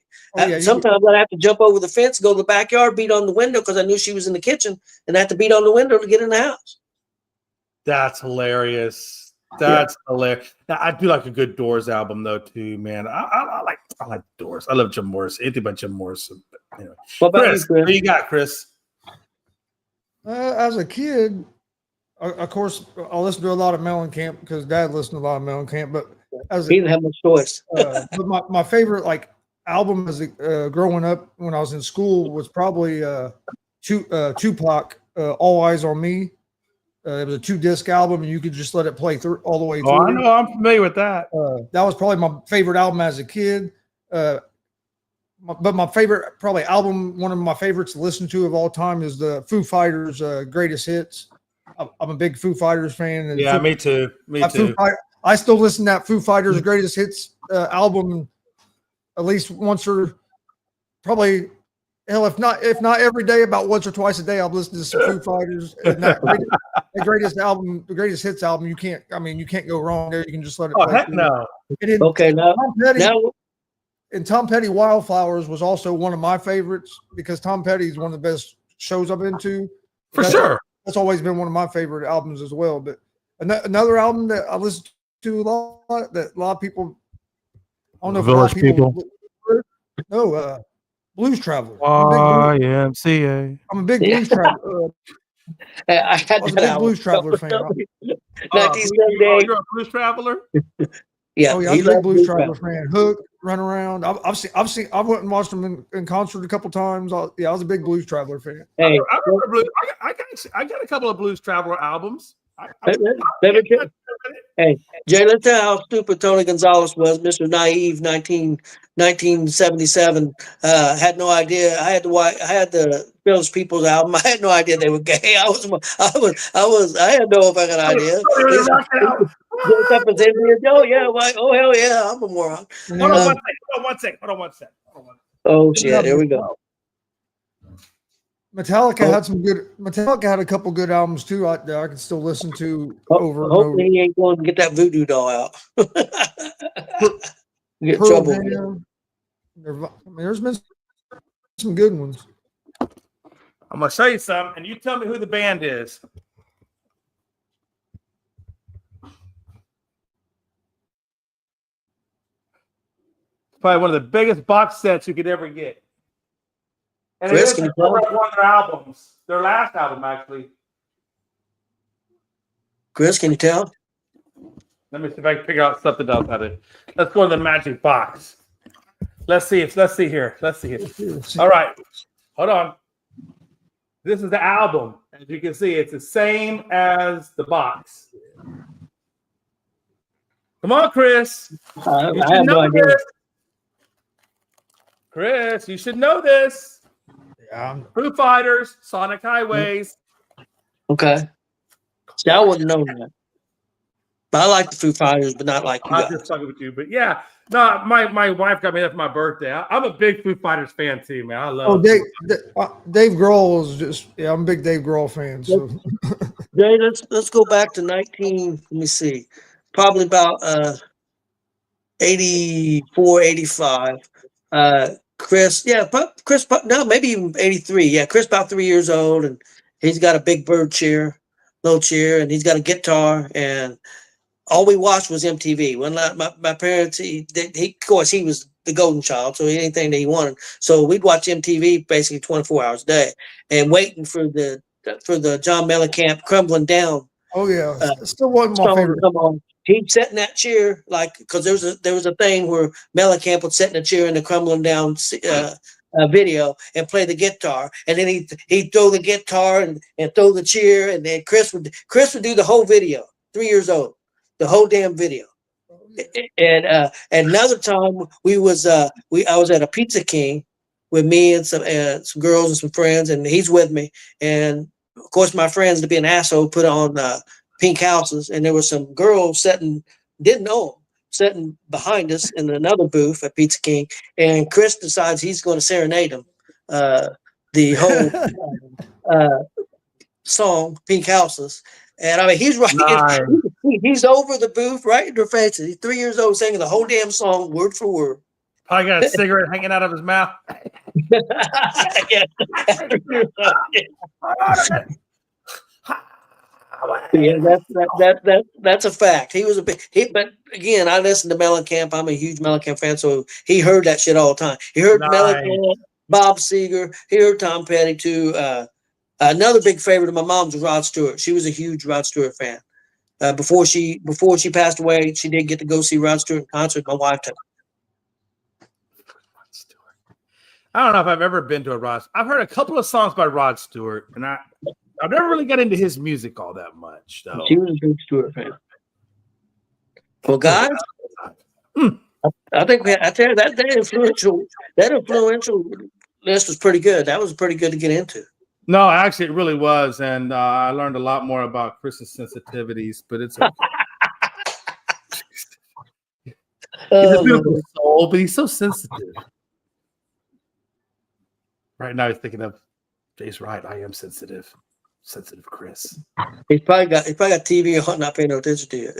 Sometimes I'd have to jump over the fence, go to the backyard, beat on the window because I knew she was in the kitchen, and I had to beat on the window to get in the house. That's hilarious. That's hilarious. Now, I do like a good Doors album though too, man. I like Doors. I love Jim Morrison. Anything but Jim Morrison. But anyway, What about Chris, you, Chris? what you got, Chris? As a kid, of course, I listened to a lot of Mellencamp because Dad listened to a lot of Mellencamp. But He didn't have much choice. but my favorite album as growing up when I was in school was probably Tupac, All Eyes on Me. It was a 2-disc album, and you could just let it play through all the way through. Oh, I know. I'm familiar with that. That was probably my favorite album as a kid. But my favorite probably album, one of my favorites to listen to of all time, is the Foo Fighters' Greatest Hits. I'm a big Foo Fighters fan. And Yeah, me too. Me too. I still listen to that Foo Fighters' Greatest Hits album at least once or probably, hell, if not every day, about once or twice a day, I'll listen to some Foo Fighters. And the greatest album, the Greatest Hits album, you can't go wrong there. You can just let it play. Oh, heck no. Okay, now Tom Petty Wildflowers was also one of my favorites because Tom Petty is one of the best shows I've been to. For sure. That's always been one of my favorite albums as well. But another album that I listened to a lot, that a lot of people, I don't know if Village People. No, Blues Traveler. YMCA. I'm a big Blues Traveler. I was a big Blues Traveler fan. 1978. You're a Blues Traveler? Yeah, Oh yeah, I'm a big Blues Traveler fan. Hook, Run Around. I've went and watched them in concert a couple times. I was a big Blues Traveler fan. Hey, I remember Blues. I got a couple of Blues Traveler albums. Hey, Jay, let's tell how stupid Tony Gonzalez was, Mr. Naive, 1977. Had no idea. I had the Village People's album. I had no idea they were gay. I had no fucking idea. Dressed up as Indian. Oh yeah, oh hell yeah, I'm a moron. Hold on one second. Oh shit, here we go. Metallica had a couple good albums too. I can still listen to over and over. Hopefully he ain't going to get that voodoo doll out. Get Pearl trouble. Jam. There's been some good ones. I'm gonna show you some, and you tell me who the band is. Probably one of the biggest box sets you could ever get. And Chris, it can is you tell one of their albums. Their last album, actually. Chris, can you tell? Let me see if I can figure out something else out of it. Let's go to the magic box. Let's see here. All right. Hold on. This is the album. As you can see, it's the same as the box. Come on, Chris. I have no idea. Chris, you should know this. Yeah, Foo Fighters, Sonic Highways. Okay. See, I wouldn't know that. But I like the Foo Fighters, but not like you I'm guys. just talking with you, but yeah, no, my wife got me that for my birthday. I'm a big Foo Fighters fan too, man. I love. Dave Grohl is just. Yeah, I'm a big Dave Grohl fan. So Jay, let's go back to 19. Let me see. Probably about 84, 85. Chris, yeah, no, maybe even 83. Yeah, Chris about 3 years old, and he's got a big bird chair, little chair, and he's got a guitar, and all we watched was MTV. When my parents, he of course he was the golden child, so anything that he wanted. So we'd watch MTV basically 24 hours a day, and waiting for the John Mellencamp Crumbling Down. oh yeah, it still wasn't my song to favorite. come on. He'd sit in that chair, like, because there was a thing where Mellencamp would sit in a chair in the Crumbling Down video and play the guitar, and then he'd throw the guitar and throw the chair, and then Chris would do the whole video. 3 years old, the whole damn video. And another time I was at a Pizza King with me and some girls and some friends, and he's with me, and of course my friends, to be an asshole, put on Pink Houses, and there were some girls sitting behind us in another booth at Pizza King, and Chris decides he's going to serenade them the whole song Pink Houses. And I mean, he's right. Nice. He's over the booth, right in their faces. He's 3 years old, singing the whole damn song word for word. Probably got a cigarette hanging out of his mouth. Yeah. Yeah, that's a fact. He was but again, I listened to Mellencamp. I'm a huge Mellencamp fan, so he heard that shit all the time. He heard Nice. Mellencamp, Bob Seger. He heard Tom Petty too. Another big favorite of my mom's was Rod Stewart. She was a huge Rod Stewart fan. Before she passed away, she did get to go see Rod Stewart in concert. My wife took. I don't know if I've ever been to a Rod. I've heard a couple of songs by Rod Stewart, and I've never really got into his music all that much. So. She was a big Stewart fan. Well, guys, I think I tell you that influential list was pretty good. That was pretty good to get into. No, actually, it really was, and I learned a lot more about Chris's sensitivities. But it's okay. He's a beautiful soul, but he's so sensitive. Right now, he's thinking of Jay's right. I am sensitive Chris. He's probably got TV on, not paying no attention to you.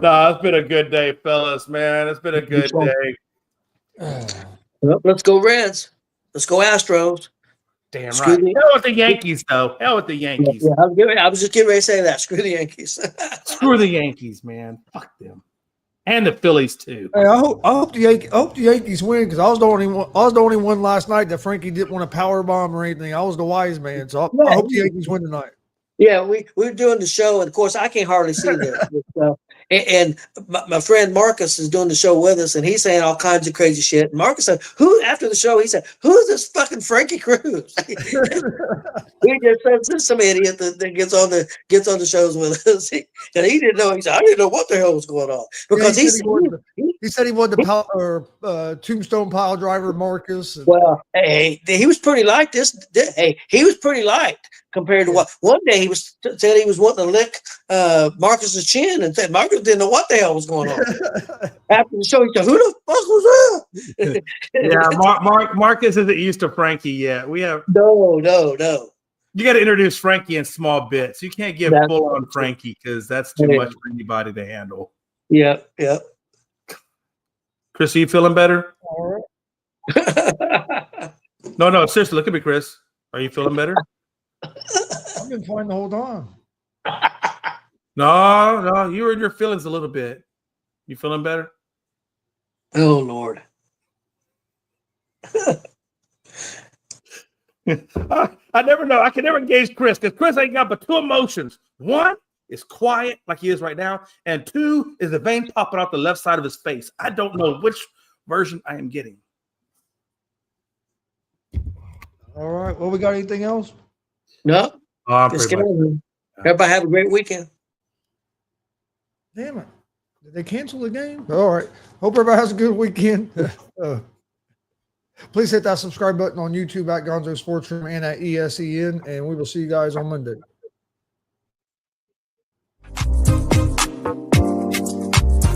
No, it's been a good day, fellas. Man, it's been a good day. Well, let's go Reds. Let's go Astros. Damn Screw right. the- Hell with the Yankees, though. Hell with the Yankees. Yeah, I was just getting ready to say that. Screw the Yankees. Screw the Yankees, man. Fuck them. And the Phillies too. Hey, I hope the Yankees win, because I was the only one last night that Frankie didn't want to power bomb or anything. I was the wise man, so I hope the Yankees win tonight. Yeah, we were doing the show, and of course I can't hardly see this. And my friend Marcus is doing the show with us, and he's saying all kinds of crazy shit. And Marcus said, after the show, he said, "Who's this fucking Frankie Cruz?" He just said, "This is some idiot that gets on the shows with us." And he didn't know. He said, "I didn't know what the hell was going on," because he said he wanted the tombstone pile driver Marcus. Well, hey, he was pretty light. He was pretty light compared to what one day said he was wanting to lick Marcus's chin, and said Marcus didn't know what the hell was going on. After the show, he said, "Who the fuck was that?" Yeah, Marcus isn't used to Frankie yet. We have No. you got to introduce Frankie in small bits. You can't give full on Frankie because that's too much for anybody to handle. Yeah. Chris, are you feeling better? All right. No, seriously, look at me, Chris. Are you feeling better? I've been fine the whole time. No, you were in your feelings a little bit. You feeling better? Oh Lord. I never know. I can never engage Chris because Chris ain't got but two emotions. One is quiet, like he is right now, and two is the vein popping out the left side of his face. I don't know which version I am getting. All right. Well, we got anything else? No. Oh, Just get over. Everybody have a great weekend. Damn it. Did they cancel the game? All right. Hope everybody has a good weekend. Please hit that subscribe button on YouTube at Gonzo Sports Room and at ESEN, and we will see you guys on Monday.